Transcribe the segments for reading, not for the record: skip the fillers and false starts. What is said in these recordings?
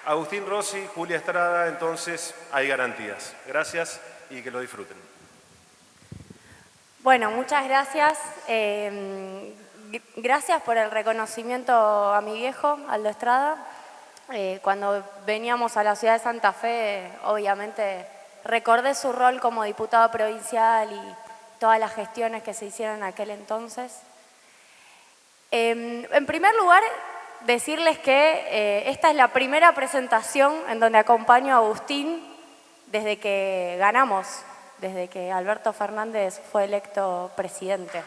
Agustín Rossi, Julia Estrada, entonces hay garantías. Gracias y que lo disfruten. Bueno, muchas gracias. Gracias por el reconocimiento a mi viejo, Aldo Estrada. Cuando veníamos a la ciudad de Santa Fe, obviamente recordé su rol como diputado provincial y todas las gestiones que se hicieron en aquel entonces. En primer lugar, decirles que esta es la primera presentación en donde acompaño a Agustín desde que ganamos, desde que Alberto Fernández fue electo presidente.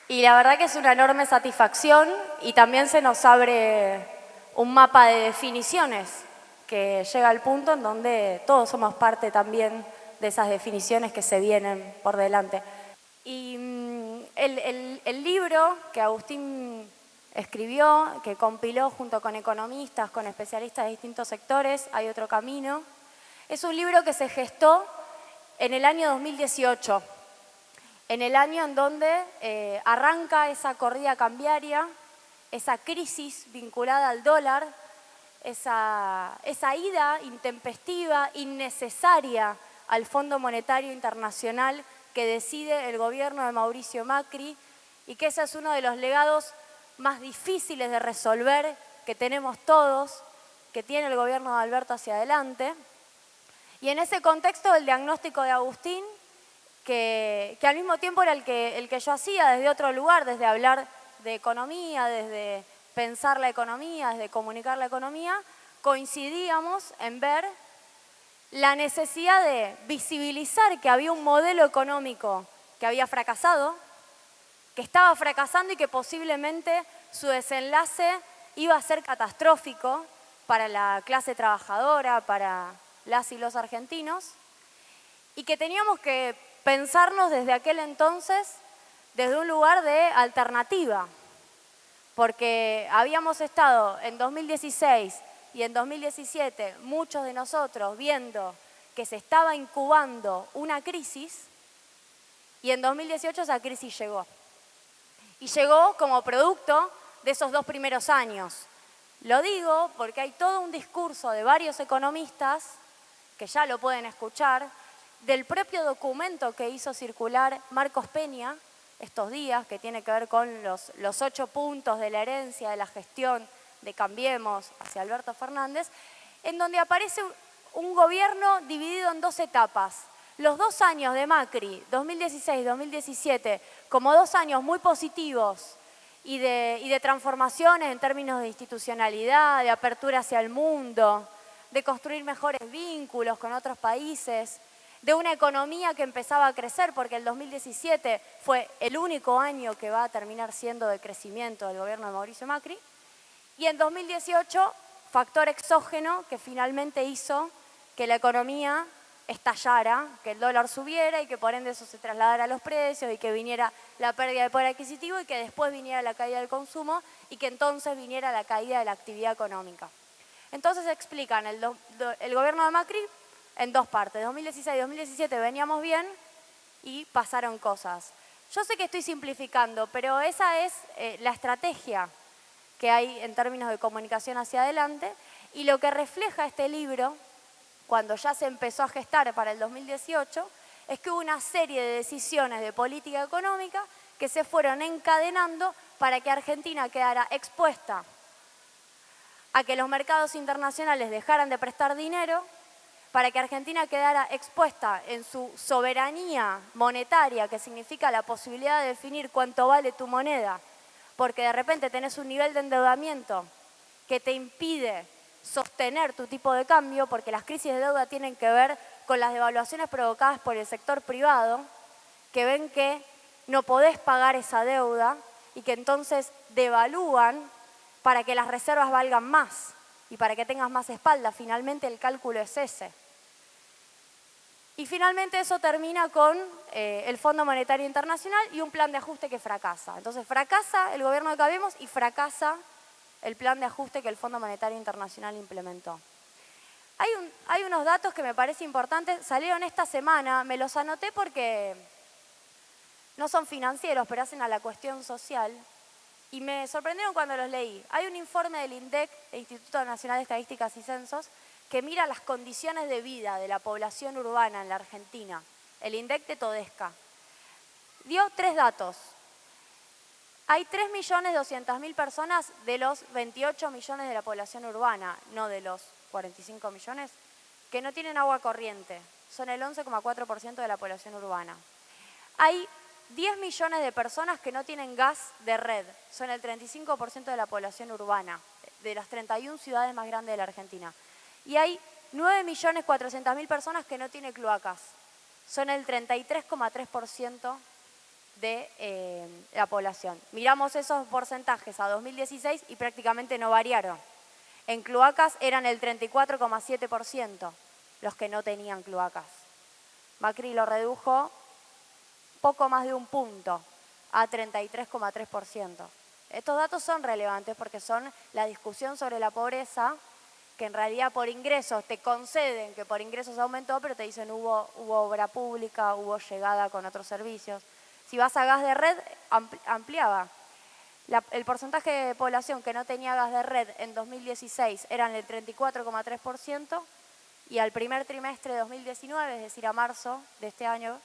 Y la verdad que es una enorme satisfacción y también se nos abre un mapa de definiciones que llega al punto en donde todos somos parte también de esas definiciones que se vienen por delante. Y el libro que Agustín escribió, que compiló junto con economistas, con especialistas de distintos sectores, Hay otro camino, es un libro que se gestó en el año 2018, en el año en donde arranca esa corrida cambiaria, esa crisis vinculada al dólar, esa ida intempestiva, innecesaria al Fondo Monetario Internacional que decide el gobierno de Mauricio Macri y que ese es uno de los legados más difíciles de resolver que tenemos todos, que tiene el gobierno de Alberto hacia adelante. Y en ese contexto el diagnóstico de Agustín, que al mismo tiempo era el que yo hacía desde otro lugar, desde hablar de economía, desde pensar la economía, desde comunicar la economía, coincidíamos en ver la necesidad de visibilizar que había un modelo económico que había fracasado, que estaba fracasando y que posiblemente su desenlace iba a ser catastrófico para la clase trabajadora, para las y los argentinos, y que teníamos que pensarnos desde aquel entonces desde un lugar de alternativa, porque habíamos estado en 2016 y en 2017 muchos de nosotros viendo que se estaba incubando una crisis y en 2018 esa crisis llegó. Y llegó como producto de esos 2 primeros años. Lo digo porque hay todo un discurso de varios economistas, que ya lo pueden escuchar, del propio documento que hizo circular Marcos Peña estos días, que tiene que ver con los 8 puntos de la herencia de la gestión de Cambiemos hacia Alberto Fernández, en donde aparece un gobierno dividido en 2 etapas. Los 2 años de Macri, 2016-2017, como 2 años muy positivos y de transformaciones en términos de institucionalidad, de apertura hacia el mundo, de construir mejores vínculos con otros países, de una economía que empezaba a crecer, porque el 2017 fue el único año que va a terminar siendo de crecimiento del gobierno de Mauricio Macri, y en 2018, factor exógeno que finalmente hizo que la economía estallara, que el dólar subiera y que por ende eso se trasladara a los precios y que viniera la pérdida de poder adquisitivo y que después viniera la caída del consumo y que entonces viniera la caída de la actividad económica. Entonces explican el gobierno de Macri en 2 partes. 2016 y 2017 veníamos bien y pasaron cosas. Yo sé que estoy simplificando, pero esa es la estrategia que hay en términos de comunicación hacia adelante y lo que refleja este libro, cuando ya se empezó a gestar para el 2018, es que hubo una serie de decisiones de política económica que se fueron encadenando para que Argentina quedara expuesta a que los mercados internacionales dejaran de prestar dinero, para que Argentina quedara expuesta en su soberanía monetaria, que significa la posibilidad de definir cuánto vale tu moneda, porque de repente tenés un nivel de endeudamiento que te impide sostener tu tipo de cambio, porque las crisis de deuda tienen que ver con las devaluaciones provocadas por el sector privado, que ven que no podés pagar esa deuda y que entonces devalúan para que las reservas valgan más y para que tengas más espalda. Finalmente el cálculo es ese. Y finalmente eso termina con el Fondo Monetario Internacional y un plan de ajuste que fracasa. Entonces fracasa el gobierno de Cambiemos y fracasa el plan de ajuste que el Fondo Monetario Internacional implementó. Hay unos datos que me parece importantes, salieron esta semana, me los anoté porque no son financieros, pero hacen a la cuestión social, y me sorprendieron cuando los leí. Hay un informe del INDEC, el Instituto Nacional de Estadísticas y Censos, que mira las condiciones de vida de la población urbana en la Argentina, el INDEC de Todesca. Dio 3 datos. Hay 3.200.000 personas de los 28 millones de la población urbana, no de los 45 millones, que no tienen agua corriente. Son el 11,4% de la población urbana. Hay 10 millones de personas que no tienen gas de red. Son el 35% de la población urbana, de las 31 ciudades más grandes de la Argentina. Y hay 9.400.000 personas que no tienen cloacas. Son el 33,3% de la población. Miramos esos porcentajes a 2016 y prácticamente no variaron. En cloacas eran el 34,7% los que no tenían cloacas. Macri lo redujo poco más de un punto, a 33,3%. Estos datos son relevantes porque son la discusión sobre la pobreza, que en realidad por ingresos te conceden que por ingresos aumentó, pero te dicen hubo obra pública, hubo llegada con otros servicios. Si vas a gas de red, ampliaba. El porcentaje de población que no tenía gas de red en 2016 eran el 34,3% y al primer trimestre de 2019, es decir, a marzo de este año,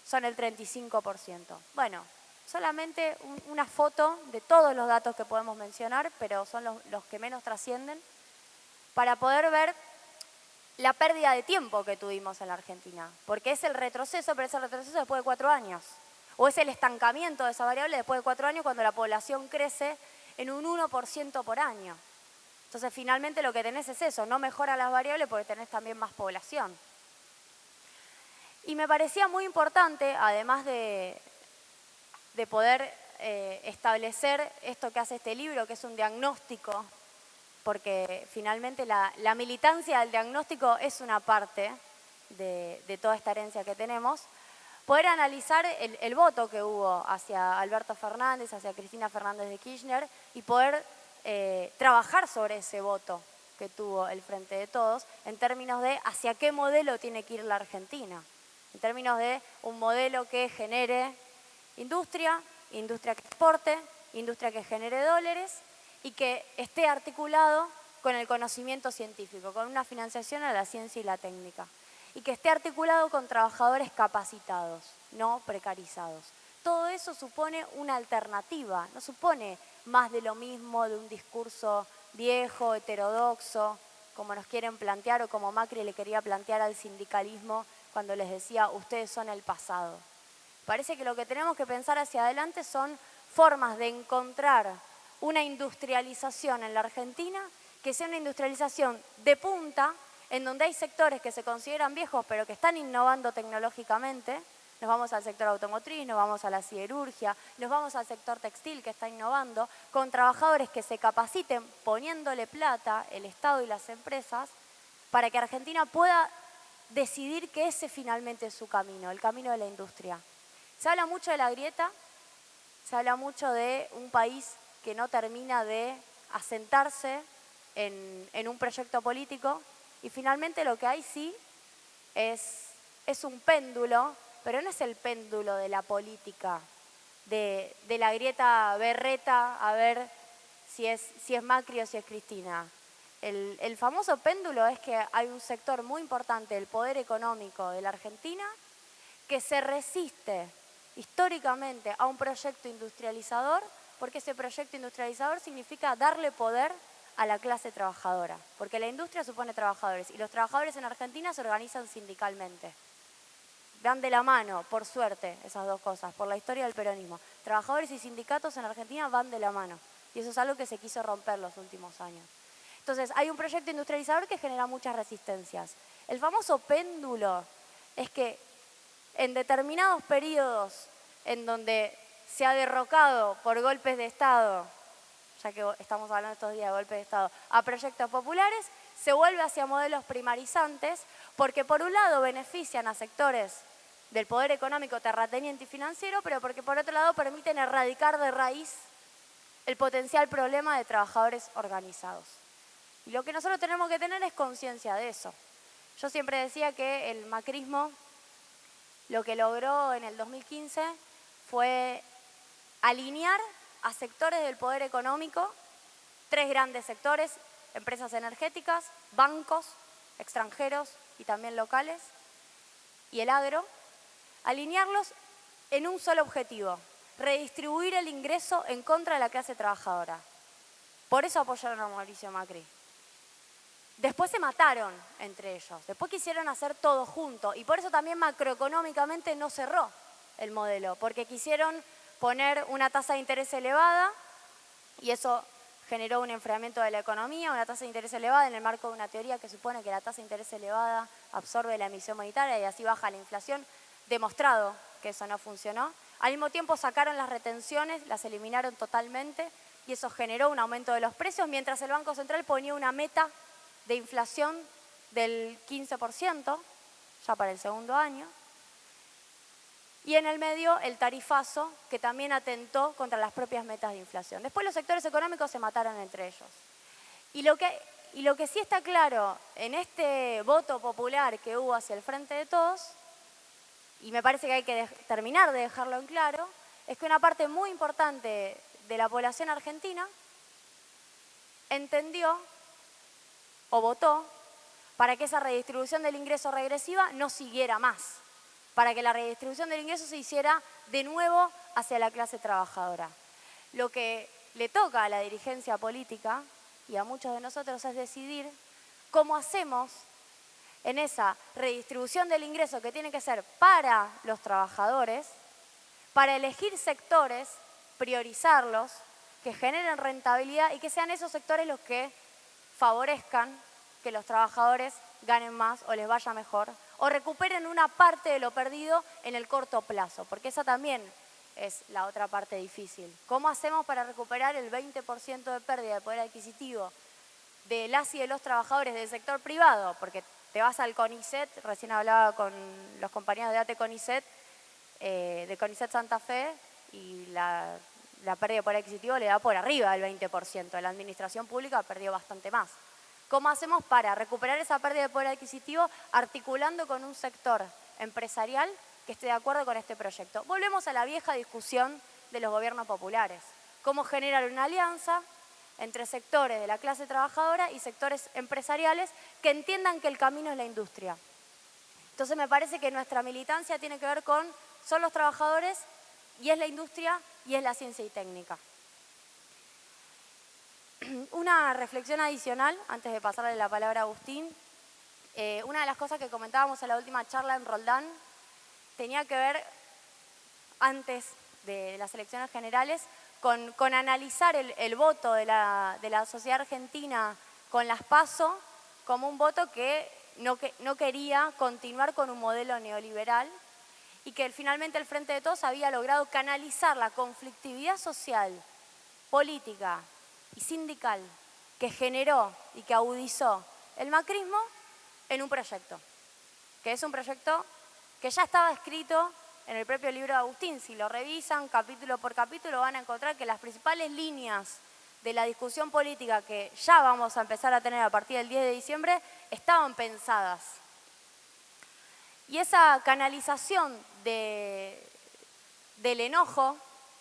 son el 35%. Bueno, solamente una foto de todos los datos que podemos mencionar, pero son los que menos trascienden, para poder ver la pérdida de tiempo que tuvimos en la Argentina. Porque es el retroceso, pero es el retroceso después de 4 años. O es el estancamiento de esa variable después de 4 años cuando la población crece en un 1% por año. Entonces, finalmente lo que tenés es eso, no mejora las variables porque tenés también más población. Y me parecía muy importante, además de poder establecer esto que hace este libro, que es un diagnóstico, porque finalmente la militancia del diagnóstico es una parte de toda esta herencia que tenemos, poder analizar el voto que hubo hacia Alberto Fernández, hacia Cristina Fernández de Kirchner, y poder trabajar sobre ese voto que tuvo el Frente de Todos, en términos de hacia qué modelo tiene que ir la Argentina. En términos de un modelo que genere industria que exporte, industria que genere dólares y que esté articulado con el conocimiento científico, con una financiación a la ciencia y la técnica. Y que esté articulado con trabajadores capacitados, no precarizados. Todo eso supone una alternativa, no supone más de lo mismo de un discurso viejo, heterodoxo, como nos quieren plantear o como Macri le quería plantear al sindicalismo cuando les decía, ustedes son el pasado. Parece que lo que tenemos que pensar hacia adelante son formas de encontrar una industrialización en la Argentina que sea una industrialización de punta, en donde hay sectores que se consideran viejos pero que están innovando tecnológicamente. Nos vamos al sector automotriz, nos vamos a la siderurgia, nos vamos al sector textil que está innovando, con trabajadores que se capaciten poniéndole plata, el Estado y las empresas, para que Argentina pueda decidir que ese finalmente es su camino, el camino de la industria. Se habla mucho de la grieta, se habla mucho de un país que no termina de asentarse en un proyecto político y finalmente lo que hay sí es un péndulo, pero no es el péndulo de la política, de la grieta berreta, a ver si es Macri o si es Cristina. El famoso péndulo es que hay un sector muy importante del poder económico de la Argentina que se resiste históricamente a un proyecto industrializador, porque ese proyecto industrializador significa darle poder a la clase trabajadora, porque la industria supone trabajadores y los trabajadores en Argentina se organizan sindicalmente. Van de la mano, por suerte, esas dos cosas, por la historia del peronismo. Trabajadores y sindicatos en Argentina van de la mano y eso es algo que se quiso romper los últimos años. Entonces, hay un proyecto industrializador que genera muchas resistencias. El famoso péndulo es que en determinados periodos en donde se ha derrocado por golpes de Estado, ya que estamos hablando estos días de golpes de Estado, a proyectos populares, se vuelve hacia modelos primarizantes porque por un lado benefician a sectores del poder económico terrateniente y financiero, pero porque por otro lado permiten erradicar de raíz el potencial problema de trabajadores organizados. Y lo que nosotros tenemos que tener es conciencia de eso. Yo siempre decía que el macrismo lo que logró en el 2015 fue alinear a sectores del poder económico, 3 grandes sectores, empresas energéticas, bancos, extranjeros y también locales, y el agro, alinearlos en un solo objetivo: redistribuir el ingreso en contra de la clase trabajadora. Por eso apoyaron a Mauricio Macri. Después se mataron entre ellos, después quisieron hacer todo junto, y por eso también macroeconómicamente no cerró el modelo, porque quisieron poner una tasa de interés elevada y eso generó un enfriamiento de la economía, una tasa de interés elevada en el marco de una teoría que supone que la tasa de interés elevada absorbe la emisión monetaria y así baja la inflación. Demostrado que eso no funcionó. Al mismo tiempo sacaron las retenciones, las eliminaron totalmente y eso generó un aumento de los precios, mientras el Banco Central ponía una meta de inflación del 15% ya para el segundo año. Y en el medio el tarifazo, que también atentó contra las propias metas de inflación. Después los sectores económicos se mataron entre ellos. Y lo que sí está claro en este voto popular que hubo hacia el Frente de Todos, y me parece que hay que terminar de dejarlo en claro, es que una parte muy importante de la población argentina entendió o votó para que esa redistribución del ingreso regresiva no siguiera más, para que la redistribución del ingreso se hiciera de nuevo hacia la clase trabajadora. Lo que le toca a la dirigencia política y a muchos de nosotros es decidir cómo hacemos en esa redistribución del ingreso que tiene que ser para los trabajadores, para elegir sectores, priorizarlos, que generen rentabilidad y que sean esos sectores los que favorezcan que los trabajadores ganen más o les vaya mejor o recuperen una parte de lo perdido en el corto plazo, porque esa también es la otra parte difícil. ¿Cómo hacemos para recuperar el 20% de pérdida de poder adquisitivo de las y de los trabajadores del sector privado? Porque te vas al CONICET, recién hablaba con los compañeros de ATE CONICET, de CONICET Santa Fe, y la pérdida de poder adquisitivo le da por arriba del 20%. La administración pública perdió bastante más. ¿Cómo hacemos para recuperar esa pérdida de poder adquisitivo articulando con un sector empresarial que esté de acuerdo con este proyecto? Volvemos a la vieja discusión de los gobiernos populares. ¿Cómo generar una alianza entre sectores de la clase trabajadora y sectores empresariales que entiendan que el camino es la industria? Entonces me parece que nuestra militancia tiene que ver con son los trabajadores y es la industria y es la ciencia y técnica. Una reflexión adicional, antes de pasarle la palabra a Agustín. Una de las cosas que comentábamos en la última charla en Roldán tenía que ver, antes de las elecciones generales, con analizar el voto de la sociedad argentina con las PASO como un voto que no quería continuar con un modelo neoliberal y que finalmente el Frente de Todos había logrado canalizar la conflictividad social, política y sindical que generó y que agudizó el macrismo en un proyecto, que es un proyecto que ya estaba escrito en el propio libro de Agustín. Si lo revisan capítulo por capítulo van a encontrar que las principales líneas de la discusión política que ya vamos a empezar a tener a partir del 10 de diciembre estaban pensadas. Y esa canalización del enojo,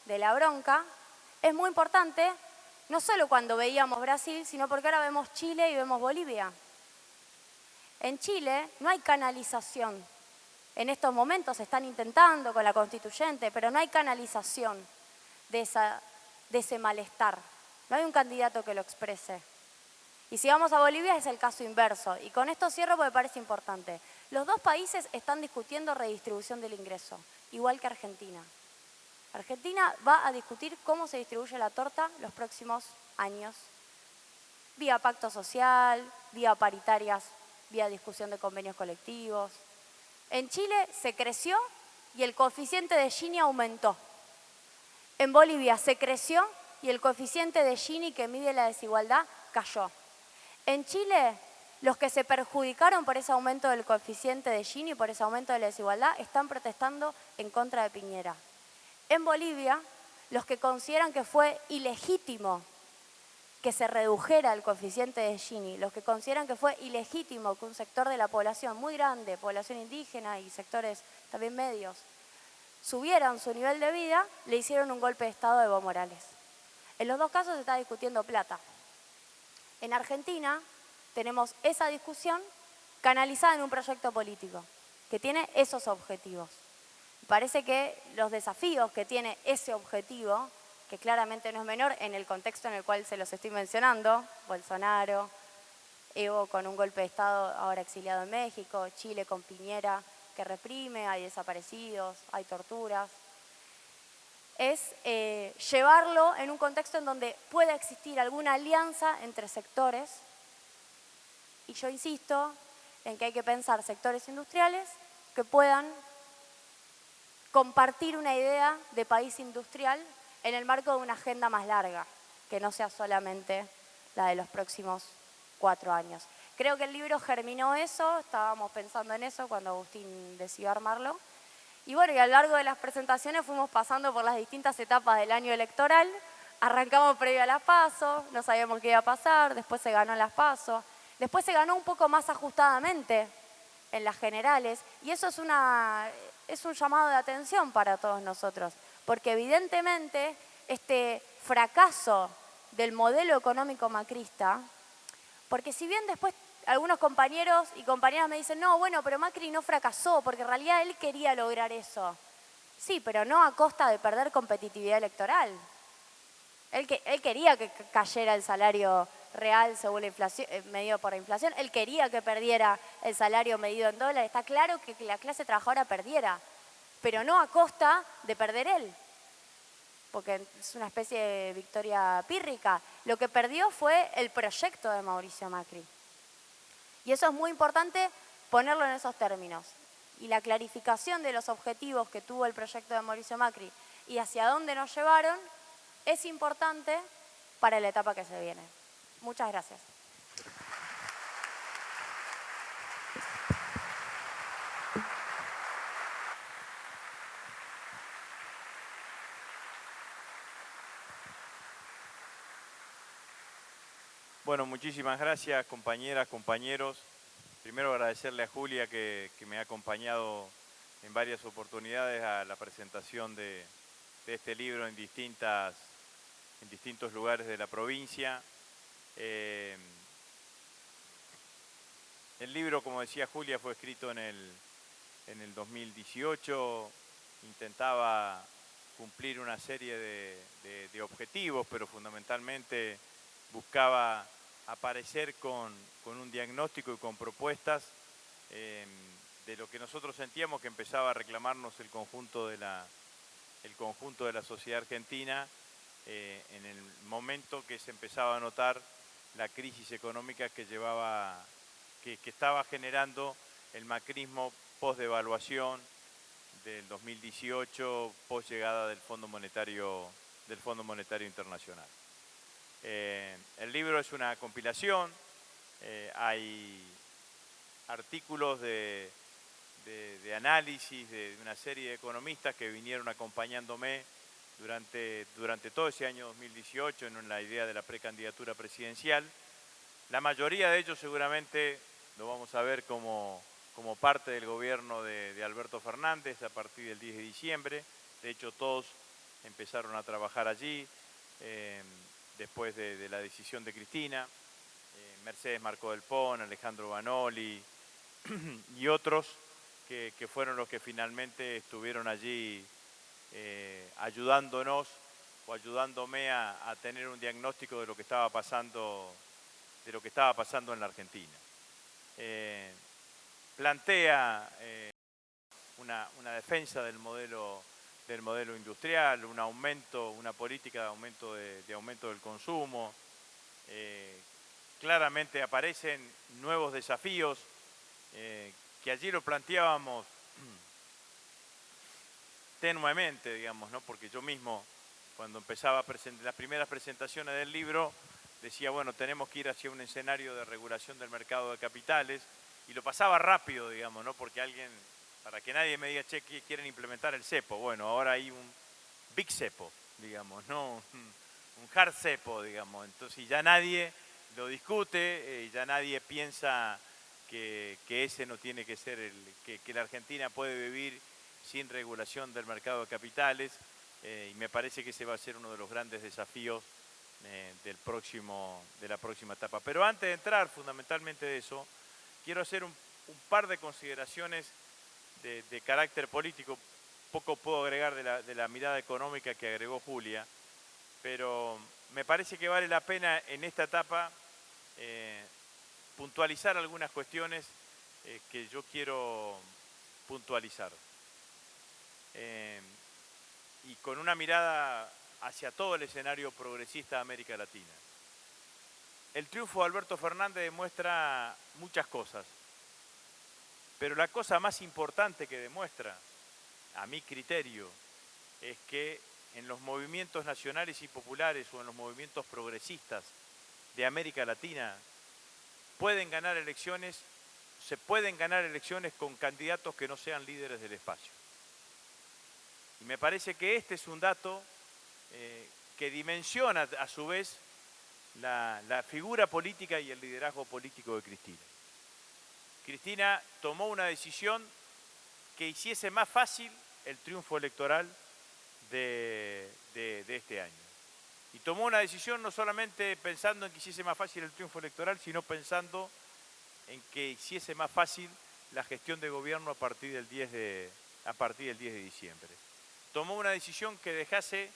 de la bronca, es muy importante, no solo cuando veíamos Brasil, sino porque ahora vemos Chile y vemos Bolivia. En Chile no hay canalización. En estos momentos se están intentando con la constituyente, pero no hay canalización de ese malestar. No hay un candidato que lo exprese. Y si vamos a Bolivia es el caso inverso. Y con esto cierro porque me parece importante. Los dos países están discutiendo redistribución del ingreso, igual que Argentina. Argentina va a discutir cómo se distribuye la torta los próximos años, vía pacto social, vía paritarias, vía discusión de convenios colectivos. En Chile se creció y el coeficiente de Gini aumentó. En Bolivia se creció y el coeficiente de Gini que mide la desigualdad cayó. En Chile, los que se perjudicaron por ese aumento del coeficiente de Gini, por ese aumento de la desigualdad, están protestando en contra de Piñera. En Bolivia, los que consideran que fue ilegítimo que se redujera el coeficiente de Gini, los que consideran que fue ilegítimo que un sector de la población muy grande, población indígena y sectores también medios, subieran su nivel de vida, le hicieron un golpe de Estado a Evo Morales. En los dos casos se está discutiendo plata. En Argentina tenemos esa discusión canalizada en un proyecto político que tiene esos objetivos. Parece que los desafíos que tiene ese objetivo, que claramente no es menor en el contexto en el cual se los estoy mencionando, Bolsonaro, Evo con un golpe de Estado ahora exiliado en México, Chile con Piñera que reprime, hay desaparecidos, hay torturas, es llevarlo en un contexto en donde pueda existir alguna alianza entre sectores, y yo insisto en que hay que pensar sectores industriales que puedan compartir una idea de país industrial en el marco de una agenda más larga, que no sea solamente la de los próximos 4 años. Creo que el libro germinó eso, estábamos pensando en eso cuando Agustín decidió armarlo. Y bueno, y a lo largo de las presentaciones fuimos pasando por las distintas etapas del año electoral. Arrancamos previo a las PASO, no sabíamos qué iba a pasar, después se ganó las PASO, después se ganó un poco más ajustadamente en las generales, y eso es un llamado de atención para todos nosotros, porque evidentemente este fracaso del modelo económico macrista, porque si bien después algunos compañeros y compañeras me dicen, no, bueno, pero Macri no fracasó, porque en realidad él quería lograr eso. Sí, pero no a costa de perder competitividad electoral. Él quería que cayera el salario real según la inflación, medido por la inflación. Él quería que perdiera el salario medido en dólares. Está claro que la clase trabajadora perdiera, pero no a costa de perder él, porque es una especie de victoria pírrica. Lo que perdió fue el proyecto de Mauricio Macri. Y eso es muy importante ponerlo en esos términos. Y la clarificación de los objetivos que tuvo el proyecto de Mauricio Macri y hacia dónde nos llevaron es importante para la etapa que se viene. Muchas gracias. Bueno, muchísimas gracias, compañeras, compañeros. Primero agradecerle a Julia que me ha acompañado en varias oportunidades a la presentación de este libro en distintos lugares de la provincia. El libro, como decía Julia, fue escrito en el 2018. Intentaba cumplir una serie de objetivos, pero fundamentalmente buscaba aparecer con un diagnóstico y con propuestas de lo que nosotros sentíamos que empezaba a reclamarnos el conjunto de la sociedad argentina en el momento que se empezaba a notar la crisis económica que estaba generando el macrismo post-devaluación del 2018, post-llegada del Fondo Monetario Internacional. El libro es una compilación, hay artículos de análisis de una serie de economistas que vinieron acompañándome durante todo ese año 2018 en la idea de la precandidatura presidencial. La mayoría de ellos seguramente lo vamos a ver como parte del gobierno de Alberto Fernández a partir del 10 de diciembre. De hecho, todos empezaron a trabajar allí después de la decisión de Cristina. Mercedes Marcó del Pon, Alejandro Banoli y otros que fueron los que finalmente estuvieron allí ayudándonos o ayudándome a tener un diagnóstico de lo que estaba pasando en la Argentina. Plantea una defensa del modelo industrial, una política de aumento del consumo. Claramente aparecen nuevos desafíos que allí lo planteábamos tenuemente, digamos, ¿no? Porque yo mismo, cuando empezaba las primeras presentaciones del libro, decía, bueno, tenemos que ir hacia un escenario de regulación del mercado de capitales, y lo pasaba rápido, digamos, ¿no? Porque para que nadie me diga, che, quieren implementar el cepo. Bueno, ahora hay un big cepo, digamos, ¿no? hard cepo, digamos. Entonces ya nadie lo discute, ya nadie piensa que ese no tiene que ser que la Argentina puede vivir sin regulación del mercado de capitales, y me parece que ese va a ser uno de los grandes desafíos de la próxima etapa. Pero antes de entrar fundamentalmente de eso, quiero hacer un par de consideraciones de carácter político. Poco puedo agregar de la mirada económica que agregó Julia, pero me parece que vale la pena en esta etapa puntualizar algunas cuestiones que yo quiero puntualizar. Y con una mirada hacia todo el escenario progresista de América Latina. El triunfo de Alberto Fernández demuestra muchas cosas, pero la cosa más importante que demuestra, a mi criterio, es que en los movimientos nacionales y populares o en los movimientos progresistas de América Latina se pueden ganar elecciones con candidatos que no sean líderes del espacio. Y me parece que este es un dato que dimensiona a su vez la figura política y el liderazgo político de Cristina. Cristina tomó una decisión que hiciese más fácil el triunfo electoral de este año. Y tomó una decisión no solamente pensando en que hiciese más fácil el triunfo electoral, sino pensando en que hiciese más fácil la gestión de gobierno a partir del 10 de diciembre. Tomó una decisión que dejase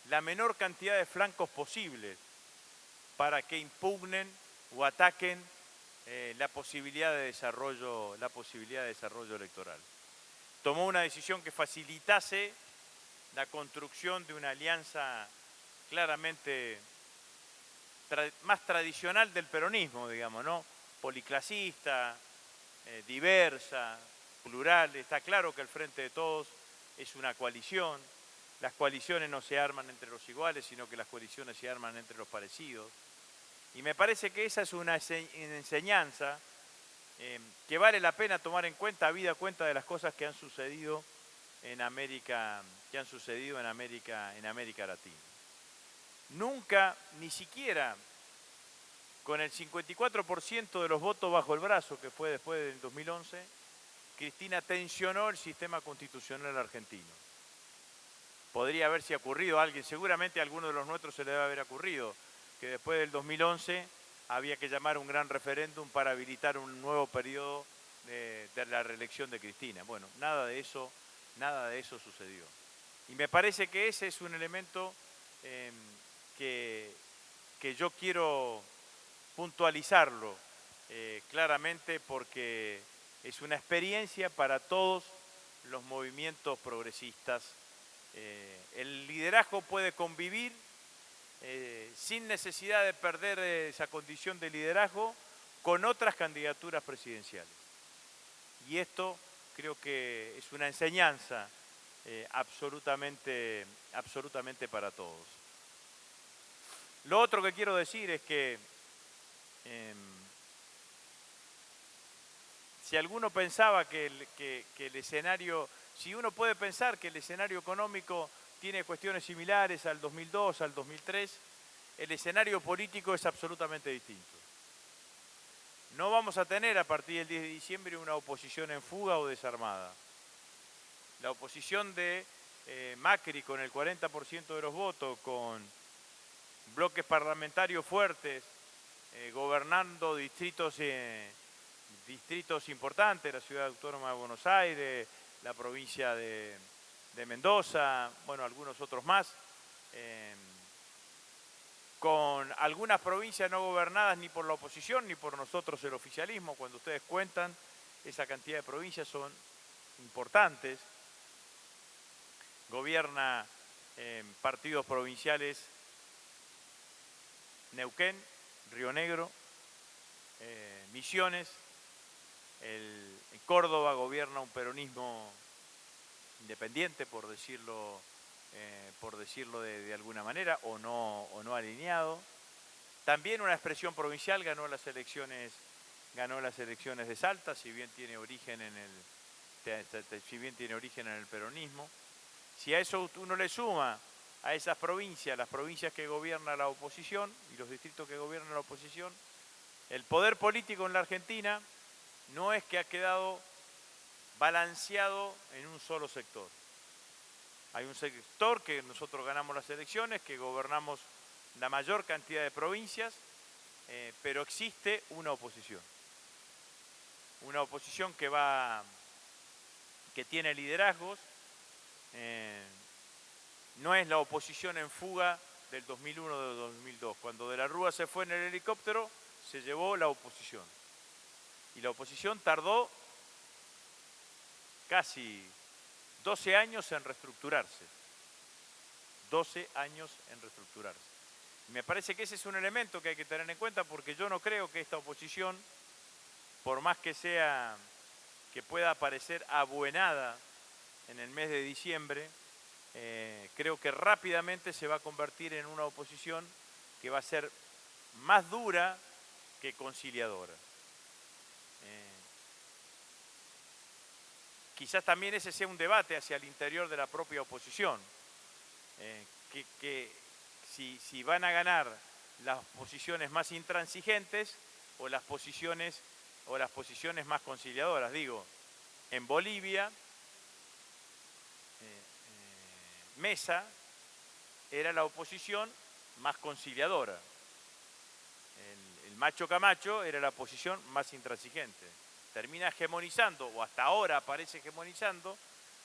la menor cantidad de flancos posibles para que impugnen o ataquen la posibilidad de desarrollo electoral. Tomó una decisión que facilitase la construcción de una alianza claramente más tradicional del peronismo, digamos, ¿no? Policlasista, diversa, plural. Está claro que el Frente de Todos es una coalición. Las coaliciones no se arman entre los iguales, sino que las coaliciones se arman entre los parecidos. Y me parece que esa es una enseñanza que vale la pena tomar en cuenta, habida cuenta de las cosas que han sucedido en América Latina. Nunca, ni siquiera con el 54% de los votos bajo el brazo, que fue después del 2011, Cristina tensionó el sistema constitucional argentino. Podría haberse ocurrido a alguien, seguramente a alguno de los nuestros se le debe haber ocurrido, que después del 2011 había que llamar un gran referéndum para habilitar un nuevo periodo de la reelección de Cristina. Bueno, nada de eso sucedió. Y me parece que ese es un elemento que yo quiero puntualizarlo claramente, porque es una experiencia para todos los movimientos progresistas. El liderazgo puede convivir sin necesidad de perder esa condición de liderazgo con otras candidaturas presidenciales. Y esto creo que es una enseñanza absolutamente para todos. Lo otro que quiero decir es que si alguno pensaba que el escenario, si uno puede pensar que el escenario económico tiene cuestiones similares al 2002, al 2003, el escenario político es absolutamente distinto. No vamos a tener a partir del 10 de diciembre una oposición en fuga o desarmada. La oposición de Macri con el 40% de los votos, con bloques parlamentarios fuertes, gobernando distritos importantes, la Ciudad Autónoma de Buenos Aires, la provincia de Mendoza, bueno, algunos otros más, con algunas provincias no gobernadas ni por la oposición ni por nosotros el oficialismo. Cuando ustedes cuentan, esa cantidad de provincias son importantes. Gobierna partidos provinciales Neuquén, Río Negro, Misiones. En Córdoba gobierna un peronismo independiente, por decirlo de alguna manera, o no alineado. También una expresión provincial ganó las elecciones de Salta, si bien tiene origen en el peronismo. Si a eso uno le suma a esas provincias, las provincias que gobierna la oposición y los distritos que gobierna la oposición, el poder político en la Argentina no es que ha quedado balanceado en un solo sector. Hay un sector que nosotros ganamos las elecciones, que gobernamos la mayor cantidad de provincias, pero existe una oposición. Una oposición que tiene liderazgos. No es la oposición en fuga del 2001 o del 2002. Cuando De la Rúa se fue en el helicóptero, se llevó la oposición. Y la oposición tardó casi 12 años en reestructurarse. 12 años en reestructurarse. Y me parece que ese es un elemento que hay que tener en cuenta, porque yo no creo que esta oposición, por más que pueda parecer abuenada en el mes de diciembre, creo que rápidamente se va a convertir en una oposición que va a ser más dura que conciliadora. Quizás también ese sea un debate hacia el interior de la propia oposición, que si van a ganar las posiciones más intransigentes o las posiciones más conciliadoras. Digo, en Bolivia, Mesa era la oposición más conciliadora. El Macho Camacho era la oposición más intransigente. Termina hegemonizando, o hasta ahora aparece hegemonizando,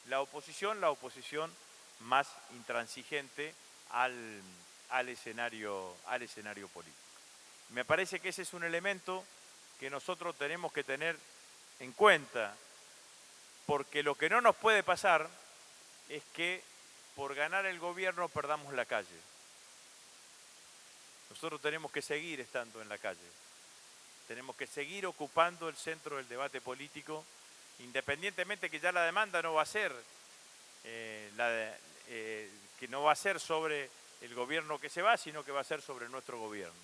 la oposición más intransigente al escenario político. Me parece que ese es un elemento que nosotros tenemos que tener en cuenta, porque lo que no nos puede pasar es que por ganar el gobierno perdamos la calle. Nosotros tenemos que seguir estando en la calle. Tenemos que seguir ocupando el centro del debate político, independientemente que ya la demanda no va a ser que no va a ser sobre el gobierno que se va, sino que va a ser sobre nuestro gobierno.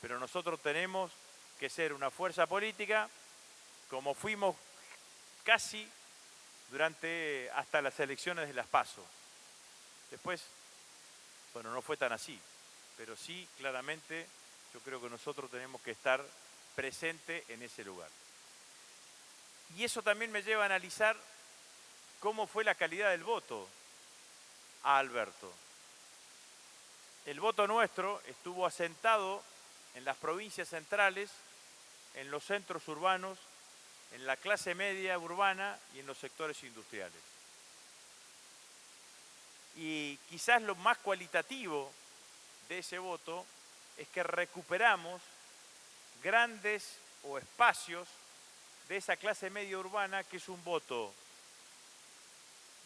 Pero nosotros tenemos que ser una fuerza política como fuimos casi hasta las elecciones de las PASO. Después, bueno, no fue tan así, pero sí, claramente, yo creo que nosotros tenemos que estar presente en ese lugar. Y eso también me lleva a analizar cómo fue la calidad del voto a Alberto. El voto nuestro estuvo asentado en las provincias centrales, en los centros urbanos, en la clase media urbana y en los sectores industriales. Y quizás lo más cualitativo de ese voto es que recuperamos grandes o espacios de esa clase media urbana, que es un voto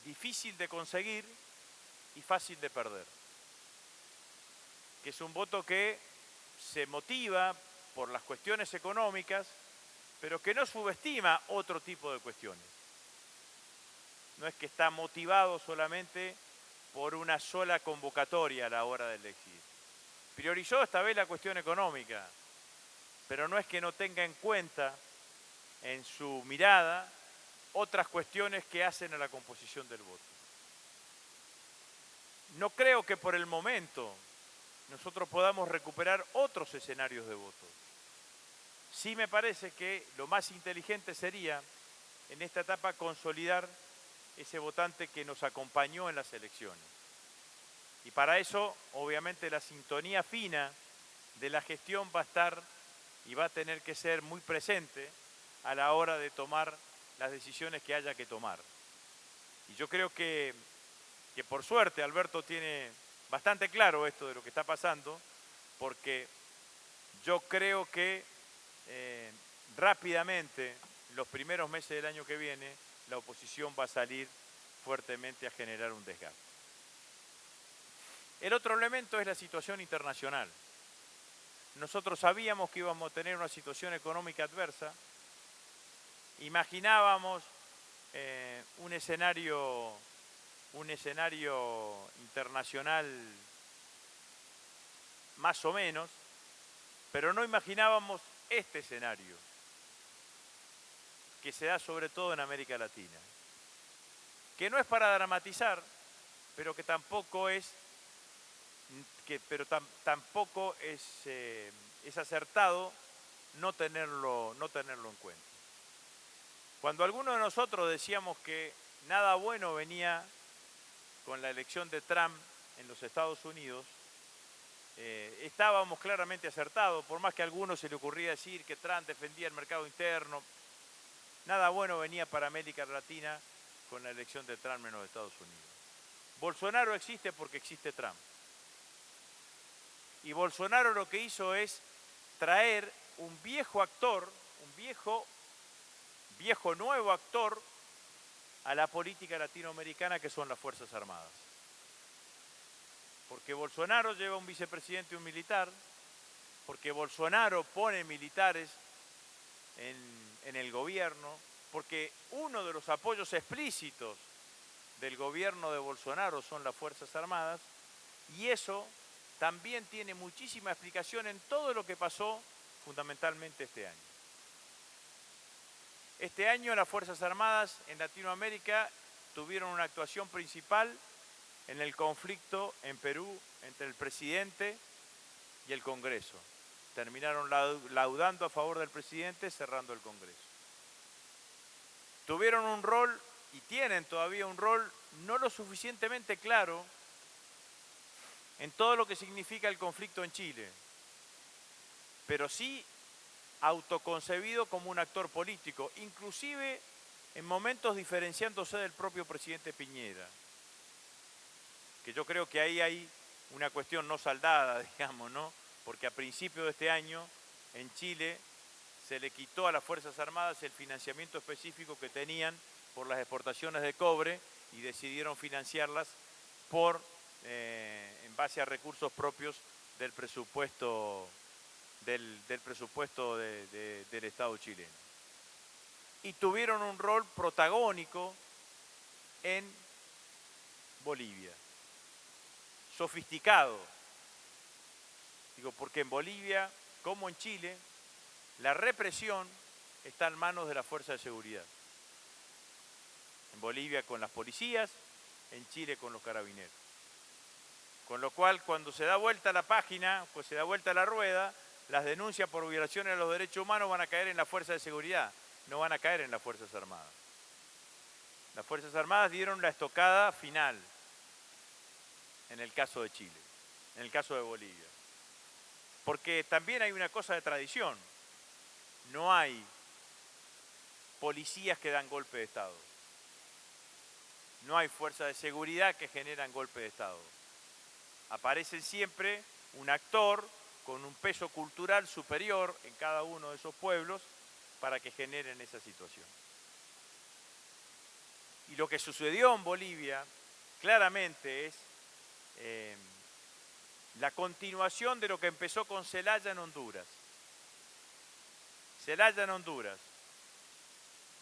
difícil de conseguir y fácil de perder. Que es un voto que se motiva por las cuestiones económicas, pero que no subestima otro tipo de cuestiones. No es que está motivado solamente por una sola convocatoria a la hora de elegir. Priorizó esta vez la cuestión económica, pero no es que no tenga en cuenta en su mirada otras cuestiones que hacen a la composición del voto. No creo que por el momento nosotros podamos recuperar otros escenarios de voto. Sí me parece que lo más inteligente sería, en esta etapa, consolidar ese votante que nos acompañó en las elecciones. Y para eso, obviamente, la sintonía fina de la gestión va a estar y va a tener que ser muy presente a la hora de tomar las decisiones que haya que tomar. Y yo creo que por suerte Alberto tiene bastante claro esto de lo que está pasando, porque yo creo que rápidamente, en los primeros meses del año que viene, la oposición va a salir fuertemente a generar un desgaste. El otro elemento es la situación internacional. Nosotros sabíamos que íbamos a tener una situación económica adversa, imaginábamos un escenario internacional más o menos, pero no imaginábamos este escenario, que se da sobre todo en América Latina, que no es para dramatizar, pero que tampoco es pero tampoco es acertado no tenerlo en cuenta. Cuando algunos de nosotros decíamos que nada bueno venía con la elección de Trump en los Estados Unidos, estábamos claramente acertados, por más que a algunos se le ocurría decir que Trump defendía el mercado interno. Nada bueno venía para América Latina con la elección de Trump en los Estados Unidos. Bolsonaro existe porque existe Trump. Y Bolsonaro lo que hizo es traer un viejo actor, un viejo nuevo actor a la política latinoamericana, que son las Fuerzas Armadas. Porque Bolsonaro lleva un vicepresidente y un militar, porque Bolsonaro pone militares en el gobierno, porque uno de los apoyos explícitos del gobierno de Bolsonaro son las Fuerzas Armadas, y eso también tiene muchísima explicación en todo lo que pasó fundamentalmente este año. Este año las Fuerzas Armadas en Latinoamérica tuvieron una actuación principal en el conflicto en Perú entre el presidente y el Congreso. Terminaron laudando a favor del presidente, cerrando el Congreso. Tuvieron un rol, y tienen todavía un rol, no lo suficientemente claro en todo lo que significa el conflicto en Chile, pero sí autoconcebido como un actor político, inclusive en momentos diferenciándose del propio presidente Piñera, que yo creo que ahí hay una cuestión no saldada, digamos, ¿no? Porque a principios de este año en Chile se le quitó a las Fuerzas Armadas el financiamiento específico que tenían por las exportaciones de cobre y decidieron financiarlas en base a recursos propios del presupuesto del Estado chileno. Y tuvieron un rol protagónico en Bolivia, sofisticado. Digo, porque en Bolivia, como en Chile, la represión está en manos de las fuerzas de seguridad. En Bolivia con las policías, en Chile con los carabineros. Con lo cual, cuando se da vuelta la página, pues se da vuelta la rueda, las denuncias por violaciones a los derechos humanos van a caer en las fuerzas de seguridad, no van a caer en las Fuerzas Armadas. Las Fuerzas Armadas dieron la estocada final en el caso de Chile, en el caso de Bolivia. Porque también hay una cosa de tradición. No hay policías que dan golpe de Estado. No hay fuerzas de seguridad que generan golpe de Estado. Aparece siempre un actor con un peso cultural superior en cada uno de esos pueblos para que generen esa situación. Y lo que sucedió en Bolivia claramente es la continuación de lo que empezó con Zelaya en Honduras. Zelaya en Honduras.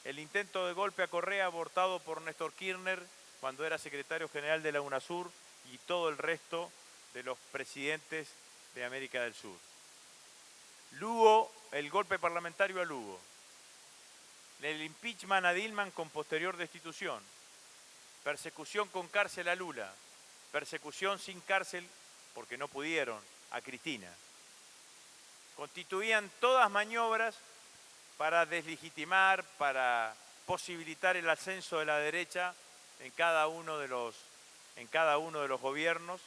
El intento de golpe a Correa abortado por Néstor Kirchner cuando era secretario general de la UNASUR y todo el resto de los presidentes de América del Sur. Lugo, el golpe parlamentario a Lugo. El impeachment a Dilma con posterior destitución. Persecución con cárcel a Lula. Persecución sin cárcel, porque no pudieron, a Cristina. Constituían todas maniobras para deslegitimar, para posibilitar el ascenso de la derecha en cada uno de los gobiernos.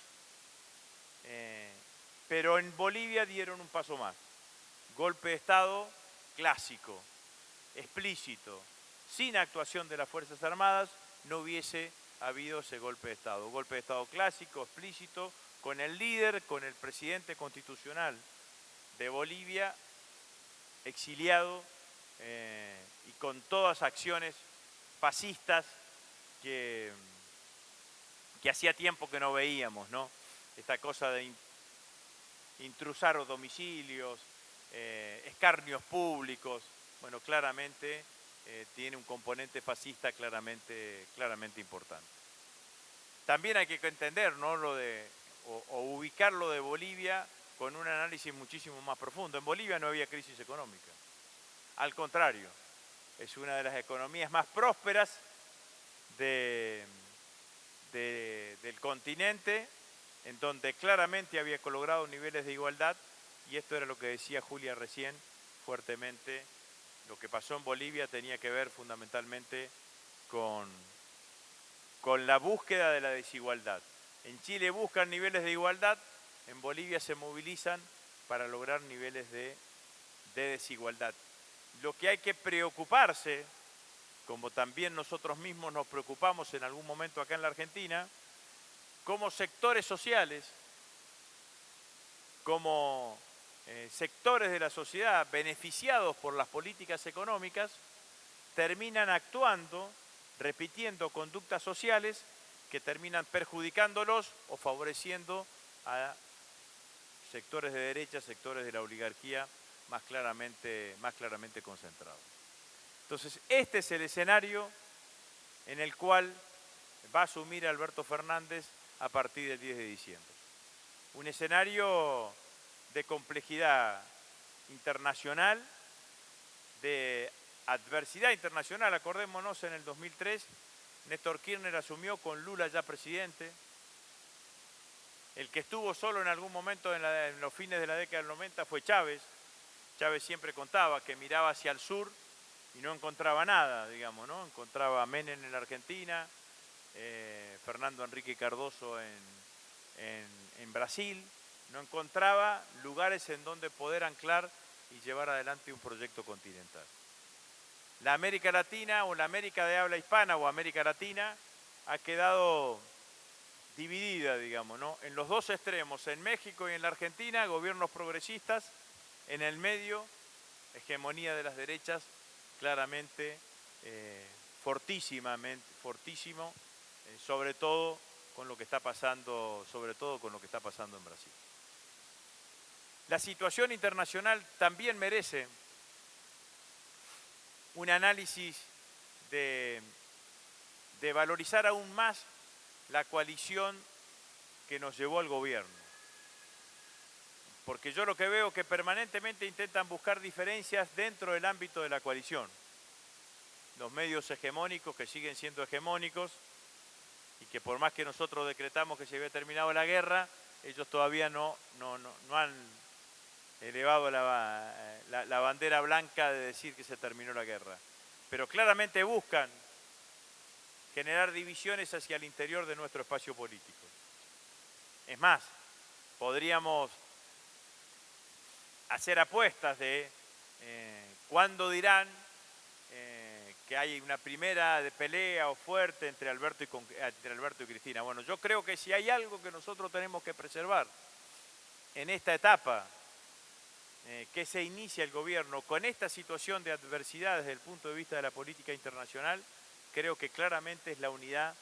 Pero en Bolivia dieron un paso más. Golpe de Estado clásico, explícito. Sin actuación de las Fuerzas Armadas no hubiese habido ese golpe de Estado. Golpe de Estado clásico, explícito, con el líder, con el presidente constitucional de Bolivia, exiliado y con todas acciones fascistas que hacía tiempo que no veíamos, ¿no? Esta cosa de intrusar los domicilios, escarnios públicos, bueno, claramente tiene un componente fascista claramente importante. También hay que entender, ¿no? o ubicar lo de Bolivia con un análisis muchísimo más profundo. En Bolivia no había crisis económica. Al contrario, es una de las economías más prósperas del continente, en donde claramente había logrado niveles de igualdad, y esto era lo que decía Julia recién fuertemente, lo que pasó en Bolivia tenía que ver fundamentalmente con la búsqueda de la desigualdad. En Chile buscan niveles de igualdad, en Bolivia se movilizan para lograr niveles de desigualdad. Lo que hay que preocuparse, como también nosotros mismos nos preocupamos en algún momento acá en la Argentina, como sectores sociales, como sectores de la sociedad beneficiados por las políticas económicas, terminan actuando, repitiendo conductas sociales que terminan perjudicándolos o favoreciendo a sectores de derecha, sectores de la oligarquía más claramente concentrados. Entonces, este es el escenario en el cual va a asumir Alberto Fernández a partir del 10 de diciembre. Un escenario de complejidad internacional, de adversidad internacional. Acordémonos, en el 2003, Néstor Kirchner asumió con Lula ya presidente. El que estuvo solo en algún momento en los fines de la década del 90 fue Chávez. Chávez siempre contaba que miraba hacia el sur y no encontraba nada, digamos, ¿no? Encontraba a Menem en la Argentina, Fernando Henrique Cardoso en Brasil, no encontraba lugares en donde poder anclar y llevar adelante un proyecto continental. La América Latina o la América de habla hispana o América Latina ha quedado dividida, digamos, ¿no? En los dos extremos, en México y en la Argentina, gobiernos progresistas, en el medio, hegemonía de las derechas, claramente fortísimo, sobre todo con lo que está pasando en Brasil. La situación internacional también merece un análisis de valorizar aún más la coalición que nos llevó al gobierno. Porque yo lo que veo es que permanentemente intentan buscar diferencias dentro del ámbito de la coalición. Los medios hegemónicos que siguen siendo hegemónicos y que por más que nosotros decretamos que se había terminado la guerra, ellos todavía no han elevado la bandera blanca de decir que se terminó la guerra. Pero claramente buscan generar divisiones hacia el interior de nuestro espacio político. Es más, podríamos hacer apuestas de cuándo dirán que hay una primera de pelea o fuerte entre Alberto y Cristina. Bueno, yo creo que si hay algo que nosotros tenemos que preservar en esta etapa que se inicia el gobierno con esta situación de adversidad desde el punto de vista de la política internacional, creo que claramente es la unidad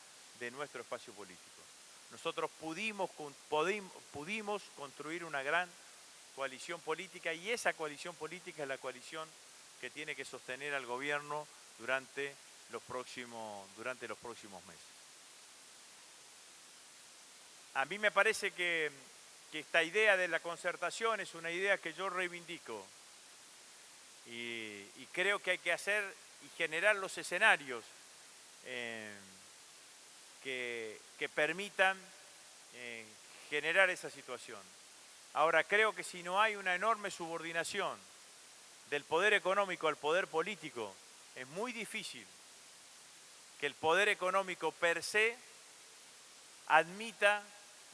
de nuestro espacio político. Nosotros pudimos construir una gran coalición política y esa coalición política es la coalición que tiene que sostener al gobierno durante los próximos meses. A mí me parece que esta idea de la concertación es una idea que yo reivindico y creo que hay que hacer y generar los escenarios que permitan generar esa situación. Ahora, creo que si no hay una enorme subordinación del poder económico al poder político, es muy difícil que el poder económico per se admita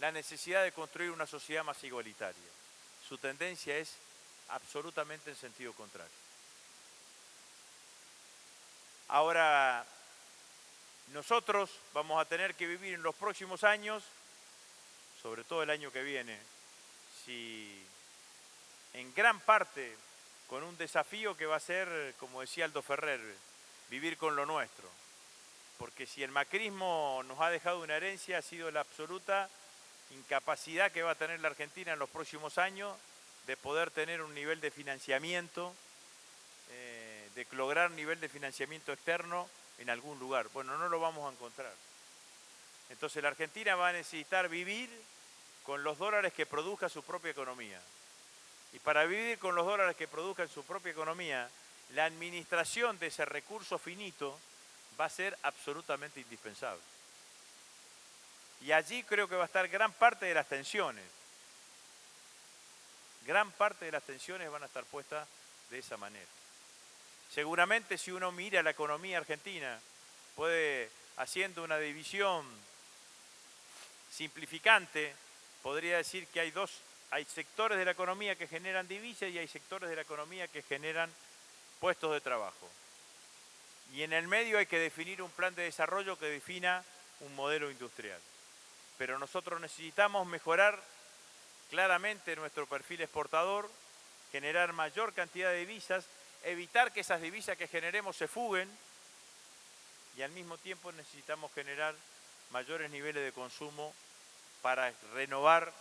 la necesidad de construir una sociedad más igualitaria. Su tendencia es absolutamente en sentido contrario. Ahora, nosotros vamos a tener que vivir en los próximos años, sobre todo el año que viene, en gran parte con un desafío que va a ser, como decía Aldo Ferrer, vivir con lo nuestro. Porque si el macrismo nos ha dejado una herencia, ha sido la absoluta incapacidad que va a tener la Argentina en los próximos años de poder tener un nivel de financiamiento, de lograr nivel de financiamiento externo en algún lugar. Bueno, no lo vamos a encontrar. Entonces la Argentina va a necesitar vivir con los dólares que produzca su propia economía. Y para vivir con los dólares que produzca en su propia economía, la administración de ese recurso finito va a ser absolutamente indispensable. Y allí creo que va a estar gran parte de las tensiones. Gran parte de las tensiones van a estar puestas de esa manera. Seguramente si uno mira la economía argentina, puede, haciendo una división simplificante, podría decir que hay sectores de la economía que generan divisas y hay sectores de la economía que generan puestos de trabajo. Y en el medio hay que definir un plan de desarrollo que defina un modelo industrial. Pero nosotros necesitamos mejorar claramente nuestro perfil exportador, generar mayor cantidad de divisas, evitar que esas divisas que generemos se fuguen y al mismo tiempo necesitamos generar mayores niveles de consumo para renovar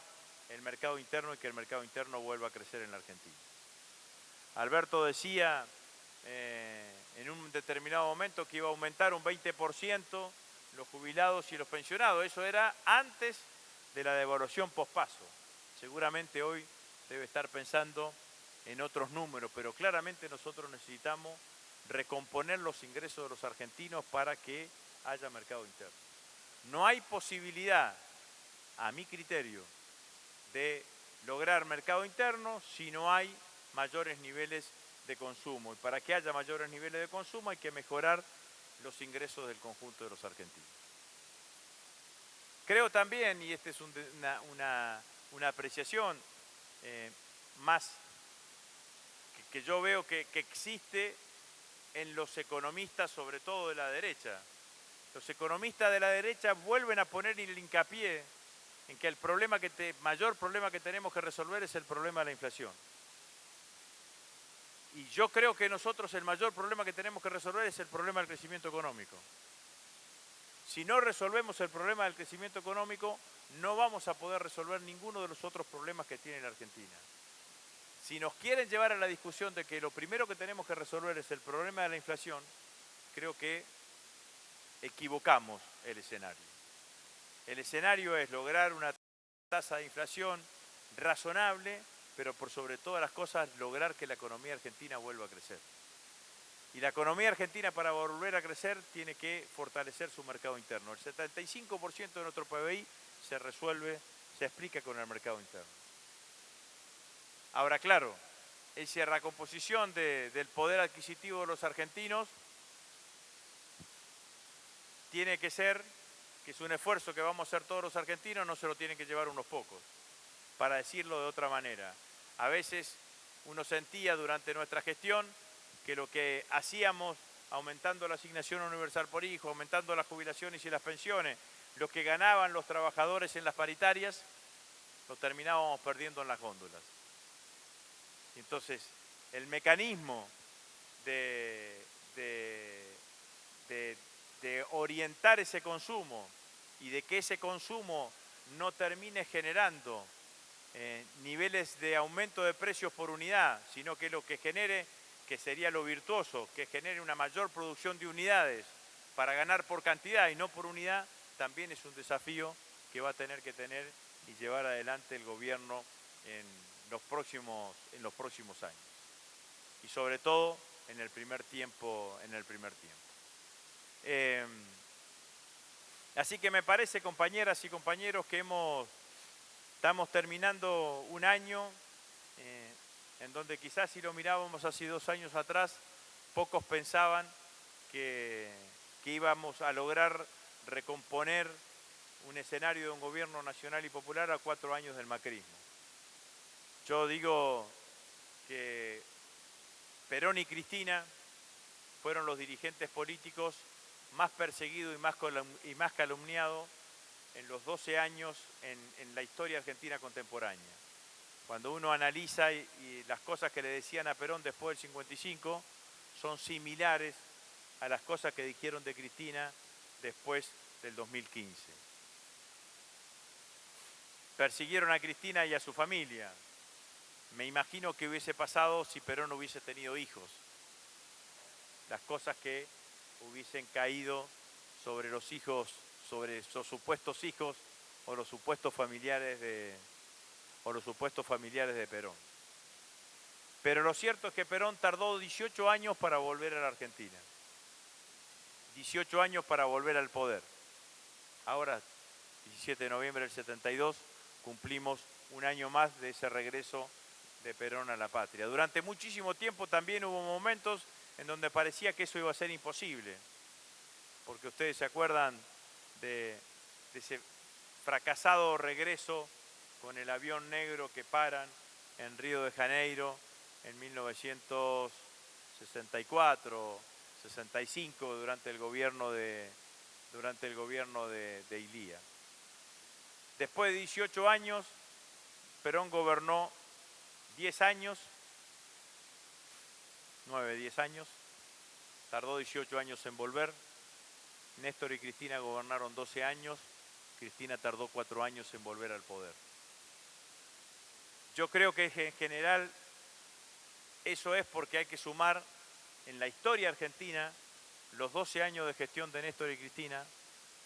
el mercado interno y que el mercado interno vuelva a crecer en la Argentina. Alberto decía en un determinado momento que iba a aumentar un 20% los jubilados y los pensionados. Eso era antes de la devaluación pospaso. Seguramente hoy debe estar pensando en otros números, pero claramente nosotros necesitamos recomponer los ingresos de los argentinos para que haya mercado interno. No hay posibilidad, a mi criterio, de lograr mercado interno si no hay mayores niveles de consumo. Y para que haya mayores niveles de consumo hay que mejorar los ingresos del conjunto de los argentinos. Creo también, y esta es una apreciación más que yo veo que existe en los economistas, sobre todo de la derecha. Los economistas de la derecha vuelven a poner el hincapié en que el mayor problema que tenemos que resolver es el problema de la inflación. Y yo creo que nosotros el mayor problema que tenemos que resolver es el problema del crecimiento económico. Si no resolvemos el problema del crecimiento económico, no vamos a poder resolver ninguno de los otros problemas que tiene la Argentina. Si nos quieren llevar a la discusión de que lo primero que tenemos que resolver es el problema de la inflación, creo que equivocamos el escenario. El escenario es lograr una tasa de inflación razonable, pero por sobre todas las cosas lograr que la economía argentina vuelva a crecer. Y la economía argentina, para volver a crecer, tiene que fortalecer su mercado interno. El 75% de nuestro PBI se explica con el mercado interno. Ahora, claro, esa recomposición del poder adquisitivo de los argentinos tiene que ser, que es un esfuerzo que vamos a hacer todos los argentinos, no se lo tienen que llevar unos pocos, para decirlo de otra manera. A veces uno sentía durante nuestra gestión que lo que hacíamos, aumentando la asignación universal por hijo, aumentando las jubilaciones y las pensiones, lo que ganaban los trabajadores en las paritarias, lo terminábamos perdiendo en las góndolas. Entonces, el mecanismo de orientar ese consumo y de que ese consumo no termine generando niveles de aumento de precios por unidad, sino que lo que genere, que sería lo virtuoso, que genere una mayor producción de unidades para ganar por cantidad y no por unidad, también es un desafío que va a tener que tener y llevar adelante el gobierno en los próximos años. Y sobre todo en el primer tiempo. Así que me parece, compañeras y compañeros, que estamos terminando un año en donde quizás si lo mirábamos hace 2 años atrás, pocos pensaban que íbamos a lograr recomponer un escenario de un gobierno nacional y popular a 4 años del macrismo. Yo digo que Perón y Cristina fueron los dirigentes políticos más perseguidos y más calumniados en los 12 años en la historia argentina contemporánea. Cuando uno analiza y las cosas que le decían a Perón después del 55 son similares a las cosas que dijeron de Cristina después del 2015. Persiguieron a Cristina y a su familia. Me imagino que hubiese pasado si Perón hubiese tenido hijos. Las cosas que hubiesen caído sobre los hijos, sobre esos supuestos hijos o los supuestos familiares de Perón. Pero lo cierto es que Perón tardó 18 años para volver a la Argentina. 18 años para volver al poder. Ahora 17 de noviembre del 72, cumplimos un año más de ese regreso de Perón a la patria. Durante muchísimo tiempo también hubo momentos en donde parecía que eso iba a ser imposible, porque ustedes se acuerdan de ese fracasado regreso con el avión negro que paran en Río de Janeiro en 1964, 65, durante el gobierno de Ilía. Después de 18 años, Perón gobernó 10 años, 10 años, tardó 18 años en volver. Néstor y Cristina gobernaron 12 años, Cristina tardó 4 años en volver al poder. Yo creo que en general eso es porque hay que sumar en la historia argentina los 12 años de gestión de Néstor y Cristina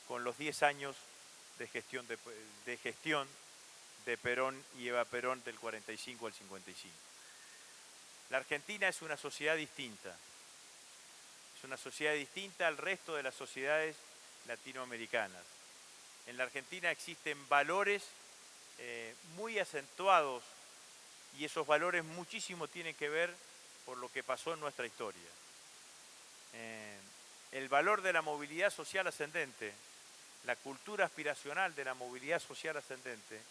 con los 10 años de gestión de Perón y Eva Perón del 45 al 55. La Argentina es una sociedad distinta. Es una sociedad distinta al resto de las sociedades latinoamericanas. En la Argentina existen valores muy acentuados y esos valores muchísimo tienen que ver por lo que pasó en nuestra historia. El valor de la movilidad social ascendente, la cultura aspiracional de la movilidad social ascendente,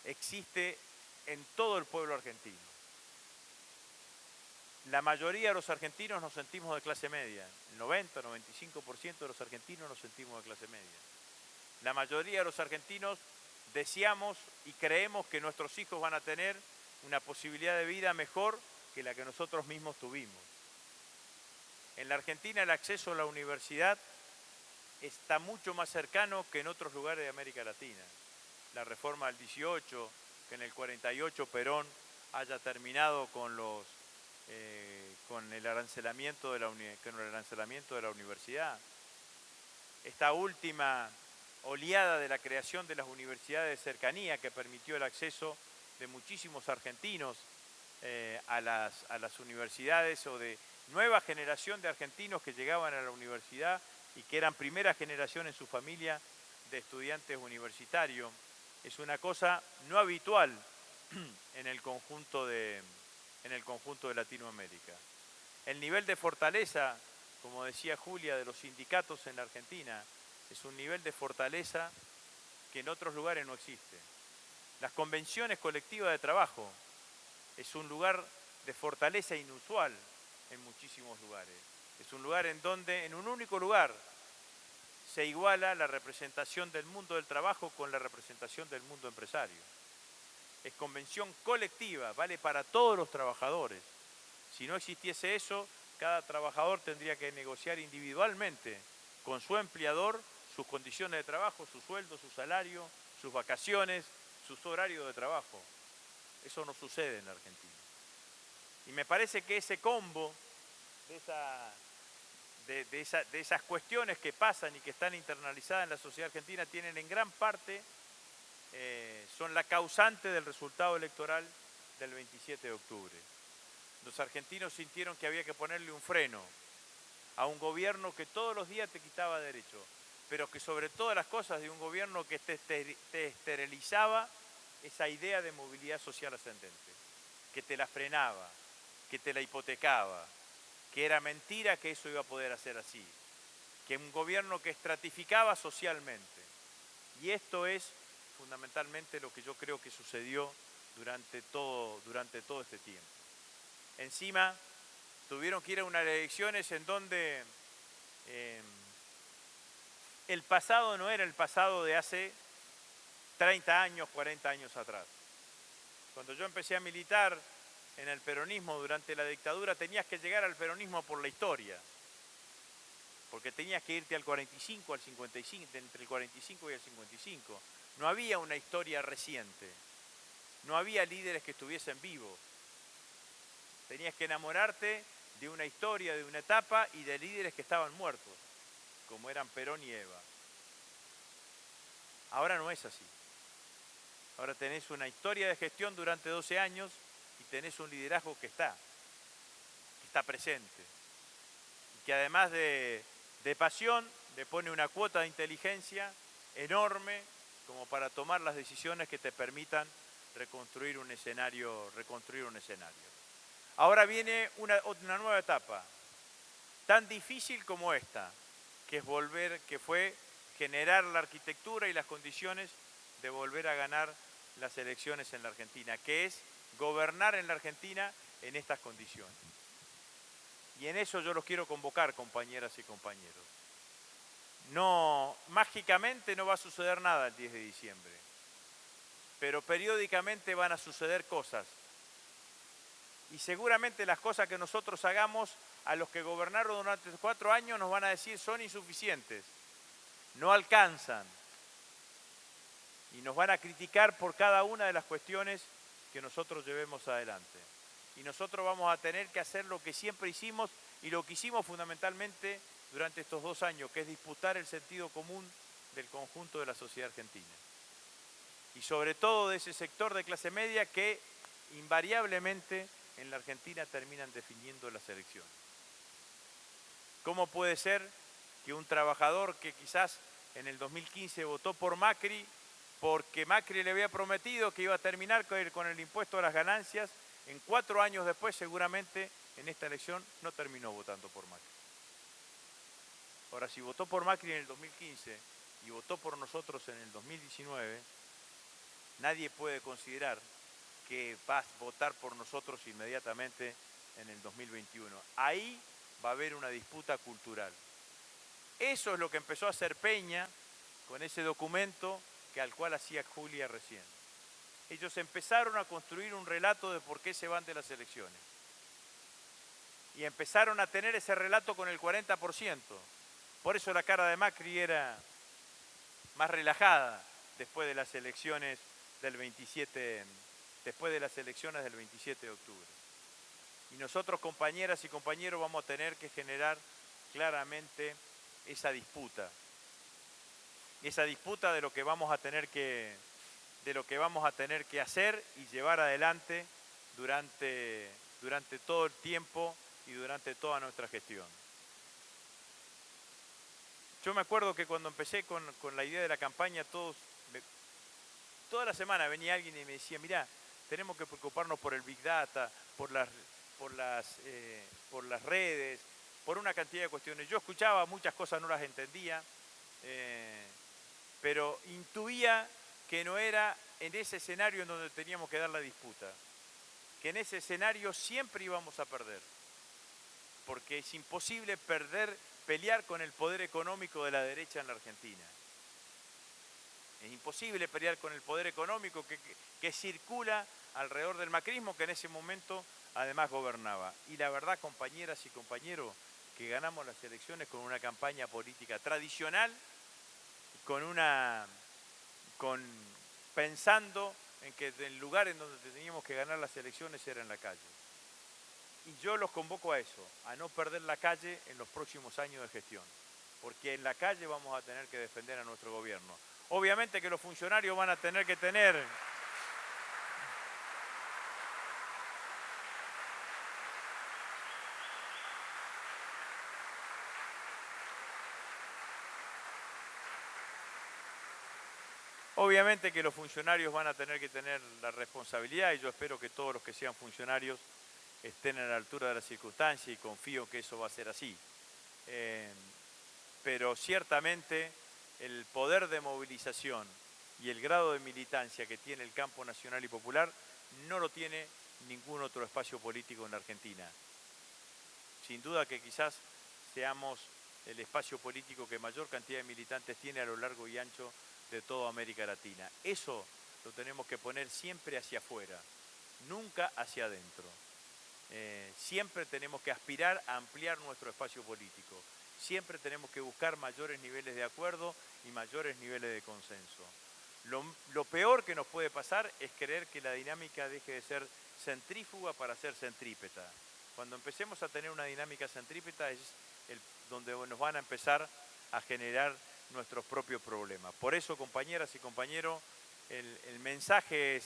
existe en todo el pueblo argentino. La mayoría de los argentinos nos sentimos de clase media. El 90-95% de los argentinos nos sentimos de clase media. La mayoría de los argentinos deseamos y creemos que nuestros hijos van a tener una posibilidad de vida mejor que la que nosotros mismos tuvimos. En la Argentina el acceso a la universidad está mucho más cercano que en otros lugares de América Latina. La reforma del 18, que en el 48 Perón haya terminado con el arancelamiento de la universidad. Esta última oleada de la creación de las universidades de cercanía que permitió el acceso de muchísimos argentinos a las universidades, o de nueva generación de argentinos que llegaban a la universidad y que eran primera generación en su familia de estudiantes universitarios. Es una cosa no habitual en el conjunto de Latinoamérica. El nivel de fortaleza, como decía Julia, de los sindicatos en la Argentina, es un nivel de fortaleza que en otros lugares no existe. Las convenciones colectivas de trabajo es un lugar de fortaleza inusual en muchísimos lugares. Es un lugar en donde, en un único lugar, se iguala la representación del mundo del trabajo con la representación del mundo empresario. Es convención colectiva, vale para todos los trabajadores. Si no existiese eso, cada trabajador tendría que negociar individualmente con su empleador sus condiciones de trabajo, su sueldo, su salario, sus vacaciones, sus horarios de trabajo. Eso no sucede en la Argentina. Y me parece que ese combo de esas cuestiones que pasan y que están internalizadas en la sociedad argentina tienen en gran parte, son la causante del resultado electoral del 27 de octubre. Los argentinos sintieron que había que ponerle un freno a un gobierno que todos los días te quitaba derechos, pero que sobre todas las cosas de un gobierno que te esterilizaba esa idea de movilidad social ascendente, que te la frenaba, que te la hipotecaba, que era mentira que eso iba a poder hacer así, que un gobierno que estratificaba socialmente. Y esto es fundamentalmente lo que yo creo que sucedió durante todo este tiempo. Encima, tuvieron que ir a unas elecciones en donde el pasado no era el pasado de hace 30 años, 40 años atrás. Cuando yo empecé a militar en el peronismo durante la dictadura, tenías que llegar al peronismo por la historia, porque tenías que irte al 45, al 55, entre el 45 y el 55. No había una historia reciente, no había líderes que estuviesen vivos. Tenías que enamorarte de una historia, de una etapa y de líderes que estaban muertos, como eran Perón y Eva. Ahora no es así. Ahora tenés una historia de gestión durante 12 años y tenés un liderazgo que está presente. Y que además de pasión, le pone una cuota de inteligencia enorme como para tomar las decisiones que te permitan reconstruir un escenario. Ahora viene una nueva etapa, tan difícil como esta, que fue generar la arquitectura y las condiciones de volver a ganar las elecciones en la Argentina, que es gobernar en la Argentina en estas condiciones. Y en eso yo los quiero convocar, compañeras y compañeros. No, mágicamente no va a suceder nada el 10 de diciembre, pero periódicamente van a suceder cosas. Y seguramente las cosas que nosotros hagamos, a los que gobernaron durante 4 años nos van a decir son insuficientes, no alcanzan. Y nos van a criticar por cada una de las cuestiones que nosotros llevemos adelante. Y nosotros vamos a tener que hacer lo que siempre hicimos y lo que hicimos fundamentalmente durante estos 2 años, que es disputar el sentido común del conjunto de la sociedad argentina. Y sobre todo de ese sector de clase media que invariablemente en la Argentina terminan definiendo las elecciones. ¿Cómo puede ser que un trabajador que quizás en el 2015 votó por Macri, porque Macri le había prometido que iba a terminar con el impuesto a las ganancias, en 4 años después seguramente en esta elección no terminó votando por Macri? Ahora, si votó por Macri en el 2015 y votó por nosotros en el 2019, nadie puede considerar que va a votar por nosotros inmediatamente en el 2021. Ahí va a haber una disputa cultural. Eso es lo que empezó a hacer Peña con ese documento al cual hacía Julia recién. Ellos empezaron a construir un relato de por qué se van de las elecciones. Y empezaron a tener ese relato con el 40%. Por eso la cara de Macri era más relajada después de las elecciones del 27 de octubre. Y nosotros, compañeras y compañeros, vamos a tener que generar claramente esa disputa de lo que vamos a tener que hacer y llevar adelante durante todo el tiempo y durante toda nuestra gestión. Yo me acuerdo que cuando empecé con la idea de la campaña, toda la semana venía alguien y me decía, mirá, tenemos que preocuparnos por el Big Data, por las redes, por una cantidad de cuestiones. Yo escuchaba muchas cosas, no las entendía, pero intuía que no era en ese escenario en donde teníamos que dar la disputa, que en ese escenario siempre íbamos a perder, porque es imposible pelear con el poder económico de la derecha en la Argentina. Es imposible pelear con el poder económico que circula alrededor del macrismo, que en ese momento además gobernaba. Y la verdad, compañeras y compañeros, que ganamos las elecciones con una campaña política tradicional, pensando en que el lugar en donde teníamos que ganar las elecciones era en la calle. Y yo los convoco a eso, a no perder la calle en los próximos años de gestión, porque en la calle vamos a tener que defender a nuestro gobierno. Obviamente que los funcionarios van a tener que tener la responsabilidad, y yo espero que todos los que sean funcionarios estén a la altura de las circunstancias y confío que eso va a ser así. Pero ciertamente el poder de movilización y el grado de militancia que tiene el campo nacional y popular no lo tiene ningún otro espacio político en la Argentina. Sin duda que quizás seamos el espacio político que mayor cantidad de militantes tiene a lo largo y ancho de toda América Latina. Eso lo tenemos que poner siempre hacia afuera, nunca hacia adentro. Siempre tenemos que aspirar a ampliar nuestro espacio político. Siempre tenemos que buscar mayores niveles de acuerdo y mayores niveles de consenso. Lo peor que nos puede pasar es creer que la dinámica deje de ser centrífuga para ser centrípeta. Cuando empecemos a tener una dinámica centrípeta es donde nos van a empezar a generar nuestros propios problemas. Por eso, compañeras y compañeros, el mensaje es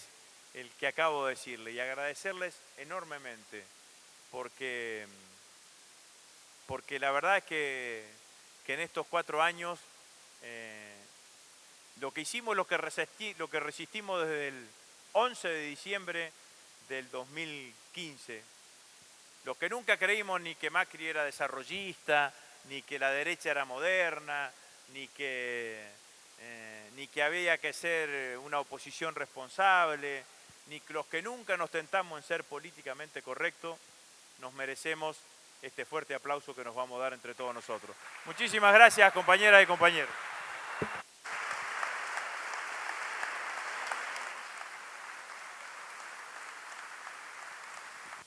el que acabo de decirle y agradecerles enormemente porque la verdad es que en estos 4 años Lo que hicimos, lo que resistimos desde el 11 de diciembre del 2015, lo que nunca creímos ni que Macri era desarrollista, ni que la derecha era moderna, ni que había que ser una oposición responsable, ni los que nunca nos tentamos en ser políticamente correctos, nos merecemos este fuerte aplauso que nos vamos a dar entre todos nosotros. Muchísimas gracias, compañeras y compañeros.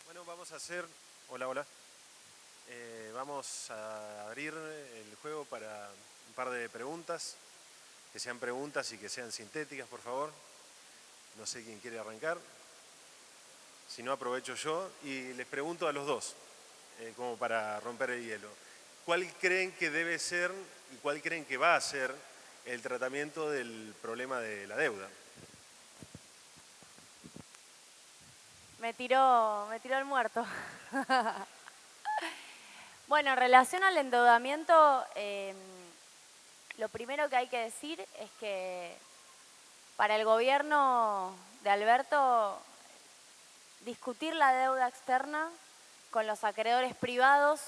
Bueno, vamos a hacer... Hola, hola. Vamos a abrir el juego para un par de preguntas. Que sean preguntas y que sean sintéticas, por favor. No sé quién quiere arrancar. Si no, aprovecho yo y les pregunto a los dos, como para romper el hielo. ¿Cuál creen que debe ser y cuál creen que va a ser el tratamiento del problema de la deuda? Me tiró el muerto. Bueno, en relación al endeudamiento, lo primero que hay que decir es que para el gobierno de Alberto, discutir la deuda externa con los acreedores privados,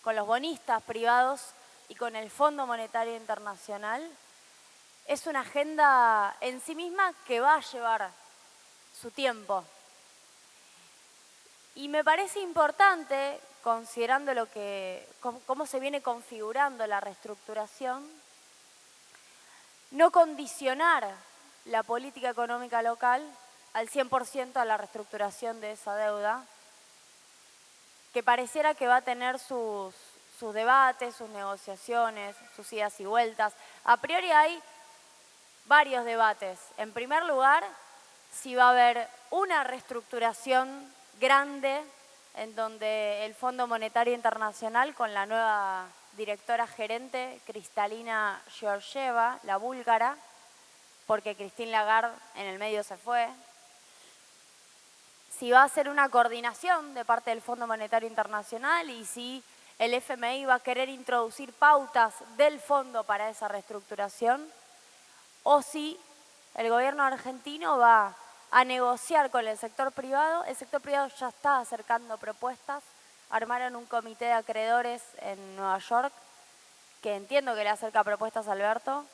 con los bonistas privados y con el Fondo Monetario Internacional es una agenda en sí misma que va a llevar su tiempo. Y me parece importante, considerando cómo se viene configurando la reestructuración, no condicionar la política económica local al 100% a la reestructuración de esa deuda, que pareciera que va a tener sus debates, sus negociaciones, sus idas y vueltas. A priori hay varios debates. En primer lugar, si va a haber una reestructuración grande en donde el Fondo Monetario Internacional, con la nueva directora gerente, Kristalina Georgieva, la búlgara, porque Christine Lagarde en el medio se fue, si va a ser una coordinación de parte del Fondo Monetario Internacional y si el FMI va a querer introducir pautas del fondo para esa reestructuración, o si el gobierno argentino va a negociar con el sector privado. El sector privado ya está acercando propuestas, armaron un comité de acreedores en Nueva York, que entiendo que le acerca propuestas a Alberto,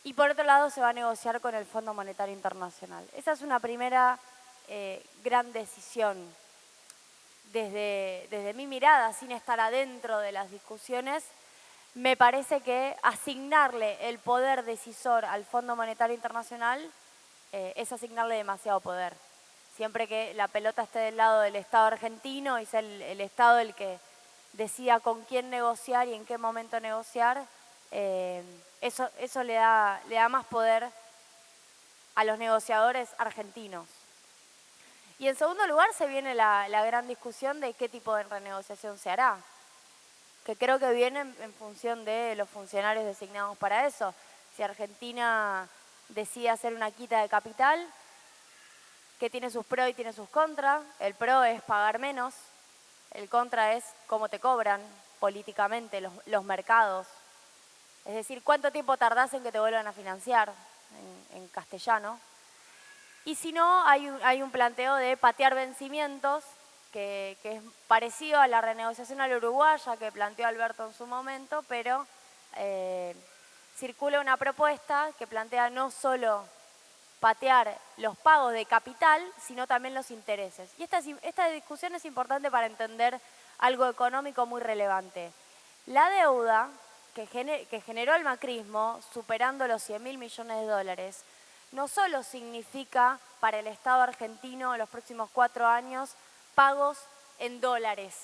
y por otro lado se va a negociar con el Fondo Monetario Internacional. Esa es una primera gran decisión. Desde mi mirada, sin estar adentro de las discusiones, me parece que asignarle el poder decisor al Fondo Monetario Internacional es asignarle demasiado poder. Siempre que la pelota esté del lado del Estado argentino y sea el Estado el que decida con quién negociar y en qué momento negociar, eso le da más poder a los negociadores argentinos. Y en segundo lugar se viene la gran discusión de qué tipo de renegociación se hará, que creo que viene en función de los funcionarios designados para eso. Si Argentina decide hacer una quita de capital, que tiene sus pros y tiene sus contras. El pro es pagar menos, el contra es cómo te cobran políticamente los mercados. Es decir, cuánto tiempo tardás en que te vuelvan a financiar, en castellano. Y si no, hay un planteo de patear vencimientos, que es parecido a la renegociación a la uruguaya que planteó Alberto en su momento, pero circula una propuesta que plantea no solo patear los pagos de capital, sino también los intereses. Y esta discusión es importante para entender algo económico muy relevante. La deuda que generó el macrismo, superando los 100.000 millones de dólares, no solo significa para el Estado argentino en los próximos 4 años pagos en dólares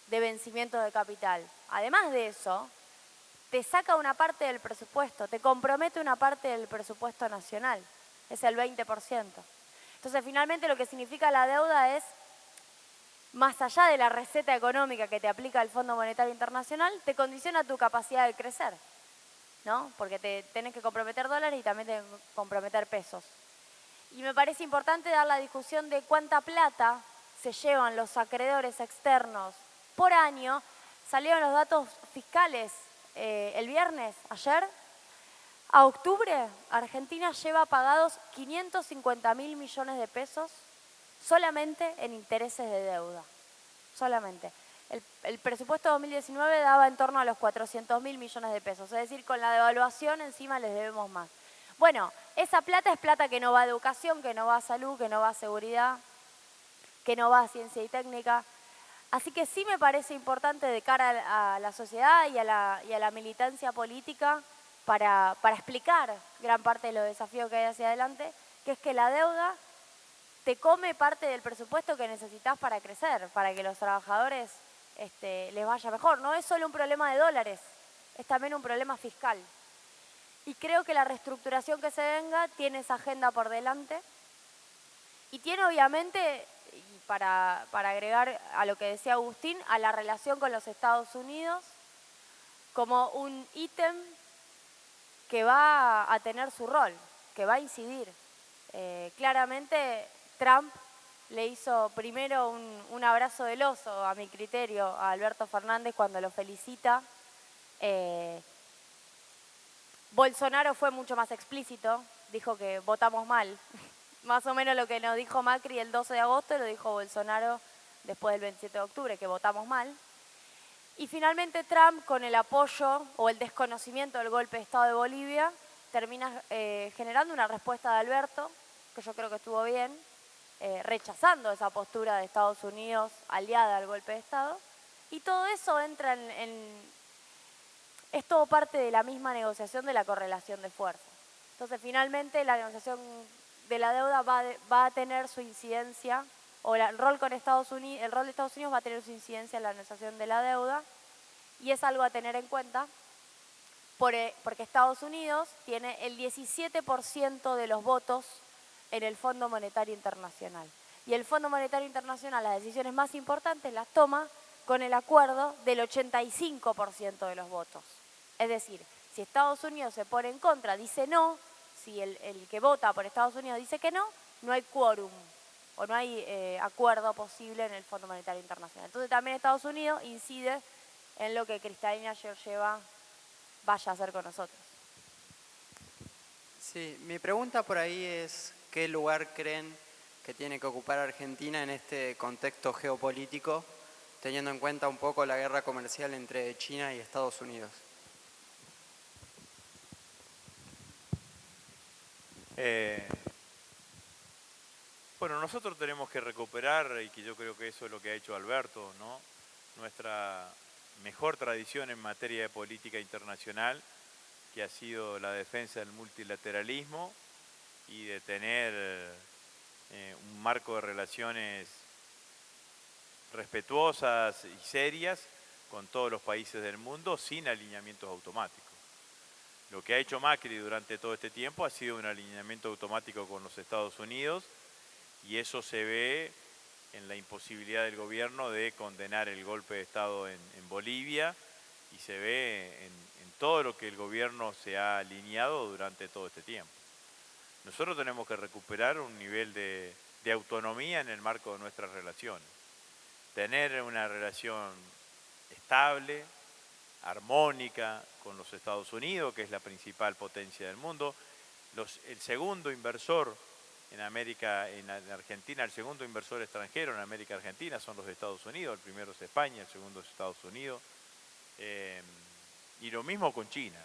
de vencimiento de capital. Además de eso, te saca una parte del presupuesto, te compromete una parte del presupuesto nacional, es el 20%. Entonces, finalmente lo que significa la deuda es, más allá de la receta económica que te aplica el Fondo Monetario Internacional, te condiciona tu capacidad de crecer, ¿no? Porque te tenés que comprometer dólares y también tenés que comprometer pesos. Y me parece importante dar la discusión de cuánta plata se llevan los acreedores externos por año. Salieron los datos fiscales el viernes, ayer. A octubre, Argentina lleva pagados 550.000 millones de pesos solamente en intereses de deuda. Solamente. El presupuesto 2019 daba en torno a los 400.000 millones de pesos. Es decir, con la devaluación encima les debemos más. Bueno, esa plata es plata que no va a educación, que no va a salud, que no va a seguridad, que no va a ciencia y técnica. Así que sí me parece importante de cara a la sociedad y a la militancia política para explicar gran parte de los desafíos que hay hacia adelante, que es que la deuda te come parte del presupuesto que necesitas para crecer, para que los trabajadores les vaya mejor. No es solo un problema de dólares, es también un problema fiscal. Y creo que la reestructuración que se venga tiene esa agenda por delante y tiene obviamente, y para agregar a lo que decía Agustín, a la relación con los Estados Unidos como un ítem que va a tener su rol, que va a incidir. Claramente Trump le hizo primero un abrazo del oso, a mi criterio, a Alberto Fernández cuando lo felicita. Bolsonaro fue mucho más explícito, dijo que votamos mal. Más o menos lo que nos dijo Macri el 12 de agosto lo dijo Bolsonaro después del 27 de octubre, que votamos mal. Y finalmente Trump, con el apoyo o el desconocimiento del golpe de Estado de Bolivia, termina generando una respuesta de Alberto, que yo creo que estuvo bien, rechazando esa postura de Estados Unidos aliada al golpe de Estado. Y todo eso entra es todo parte de la misma negociación de la correlación de fuerzas. Entonces, finalmente, la negociación de la deuda va a tener su incidencia, o el rol de Estados Unidos va a tener su incidencia en la negociación de la deuda, y es algo a tener en cuenta, porque Estados Unidos tiene el 17% de los votos en el Fondo Monetario Internacional. Y el Fondo Monetario Internacional las decisiones más importantes las toma con el acuerdo del 85% de los votos. Es decir, si Estados Unidos se pone en contra, dice no, si el que vota por Estados Unidos dice que no, no hay quórum o no hay acuerdo posible en el Fondo Monetario Internacional. Entonces también Estados Unidos incide en lo que Cristalina Georgieva vaya a hacer con nosotros. Sí, mi pregunta por ahí es ¿qué lugar creen que tiene que ocupar Argentina en este contexto geopolítico, teniendo en cuenta un poco la guerra comercial entre China y Estados Unidos? Bueno, nosotros tenemos que recuperar, y que yo creo que eso es lo que ha hecho Alberto, ¿no? Nuestra mejor tradición en materia de política internacional, que ha sido la defensa del multilateralismo y de tener un marco de relaciones respetuosas y serias con todos los países del mundo sin alineamientos automáticos. Lo que ha hecho Macri durante todo este tiempo ha sido un alineamiento automático con los Estados Unidos, y eso se ve en la imposibilidad del gobierno de condenar el golpe de Estado en Bolivia, y se ve en todo lo que el gobierno se ha alineado durante todo este tiempo. Nosotros tenemos que recuperar un nivel de autonomía en el marco de nuestras relaciones. Tener una relación estable, armónica con los Estados Unidos, que es la principal potencia del mundo. El segundo inversor en Argentina, el segundo inversor extranjero en América Argentina son los Estados Unidos. El primero es España, el segundo es Estados Unidos. Y lo mismo con China.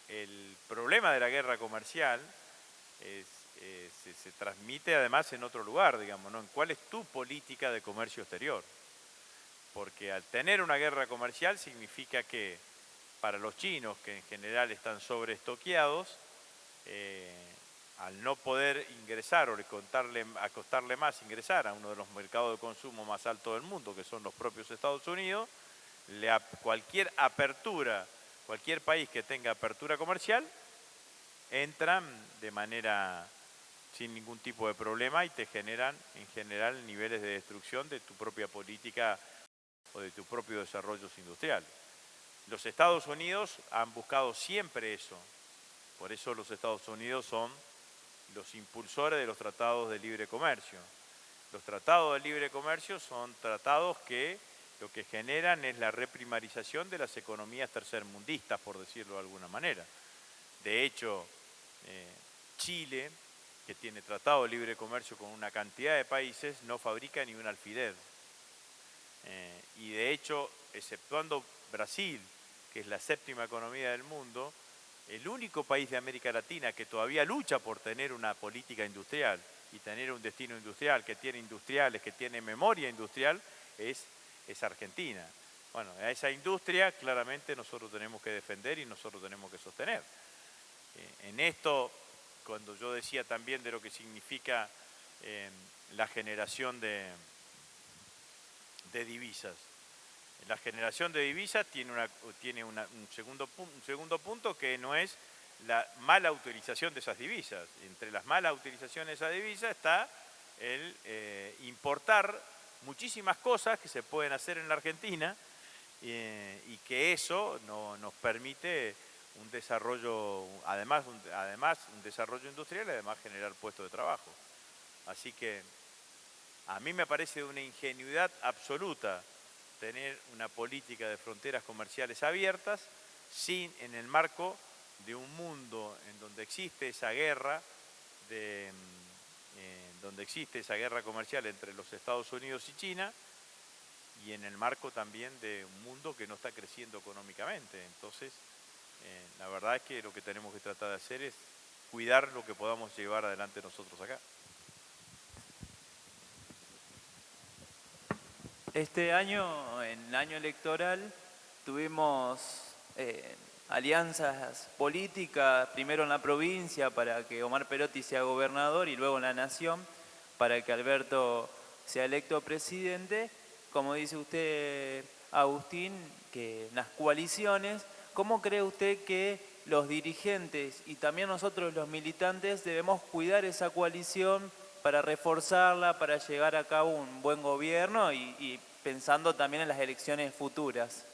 El problema de la guerra comercial se transmite además en otro lugar, digamos, ¿no? En cuál es tu política de comercio exterior. Porque al tener una guerra comercial significa que para los chinos, que en general están sobreestoqueados, al no poder ingresar o a costarle más ingresar a uno de los mercados de consumo más altos del mundo, que son los propios Estados Unidos, cualquier apertura, cualquier país que tenga apertura comercial, entran de manera sin ningún tipo de problema y te generan en general niveles de destrucción de tu propia política o de tu propio desarrollo industrial. Los Estados Unidos han buscado siempre eso. Por eso los Estados Unidos son los impulsores de los tratados de libre comercio. Los tratados de libre comercio son tratados que lo que generan es la reprimarización de las economías tercermundistas, por decirlo de alguna manera. De hecho, Chile, que tiene tratado de libre comercio con una cantidad de países, no fabrica ni un alfiler. Y de hecho, exceptuando Brasil, que es la séptima economía del mundo, el único país de América Latina que todavía lucha por tener una política industrial y tener un destino industrial, que tiene industriales, que tiene memoria industrial, es Argentina. Bueno, a esa industria claramente nosotros tenemos que defender y nosotros tenemos que sostener. En esto, cuando yo decía también de lo que significa la generación de divisas. La generación de divisas tiene un segundo punto que no es la mala utilización de esas divisas. Entre las malas utilizaciones de esas divisas está el importar muchísimas cosas que se pueden hacer en la Argentina y que eso nos permite un desarrollo, además un desarrollo industrial y además generar puestos de trabajo. Así que a mí me parece de una ingenuidad absoluta tener una política de fronteras comerciales abiertas en el marco de un mundo en donde existe esa guerra comercial entre los Estados Unidos y China y en el marco también de un mundo que no está creciendo económicamente. Entonces, la verdad es que lo que tenemos que tratar de hacer es cuidar lo que podamos llevar adelante nosotros acá. Este año, en el año electoral, tuvimos alianzas políticas, primero en la provincia para que Omar Perotti sea gobernador y luego en la nación para que Alberto sea electo presidente. Como dice usted, Agustín, que las coaliciones, ¿cómo cree usted que los dirigentes y también nosotros los militantes debemos cuidar esa coalición para reforzarla, para llegar a cabo un buen gobierno y pensando también en las elecciones futuras?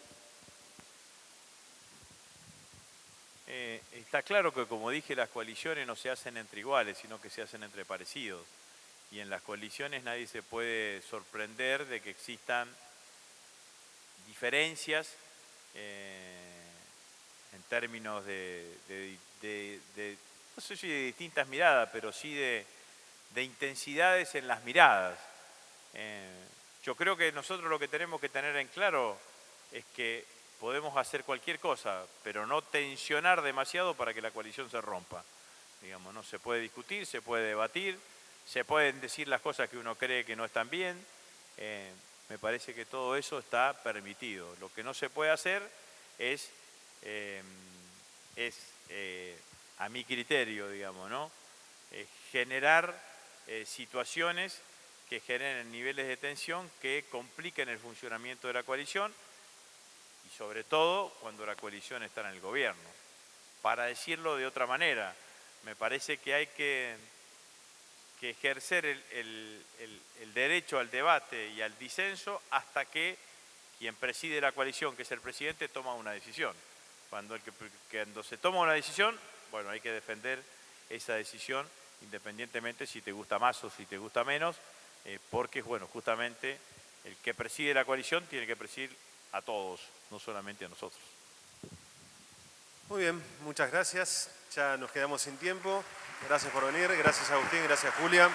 Está claro que, como dije, las coaliciones no se hacen entre iguales, sino que se hacen entre parecidos. Y en las coaliciones nadie se puede sorprender de que existan diferencias en términos no sé si de distintas miradas, pero sí de intensidades en las miradas. Yo creo que nosotros lo que tenemos que tener en claro es que podemos hacer cualquier cosa, pero no tensionar demasiado para que la coalición se rompa. Digamos, no se puede discutir, se puede debatir, se pueden decir las cosas que uno cree que no están bien. Me parece que todo eso está permitido. Lo que no se puede hacer es a mi criterio, digamos, ¿no? Generar situaciones que generen niveles de tensión que compliquen el funcionamiento de la coalición y sobre todo cuando la coalición está en el gobierno. Para decirlo de otra manera, me parece que hay que ejercer el derecho al debate y al disenso hasta que quien preside la coalición, que es el presidente, toma una decisión. Cuando se toma una decisión, bueno, hay que defender esa decisión independientemente si te gusta más o si te gusta menos, porque, bueno, justamente el que preside la coalición tiene que presidir a todos, no solamente a nosotros. Muy bien, muchas gracias. Ya nos quedamos sin tiempo. Gracias por venir, gracias Agustín, gracias Julia.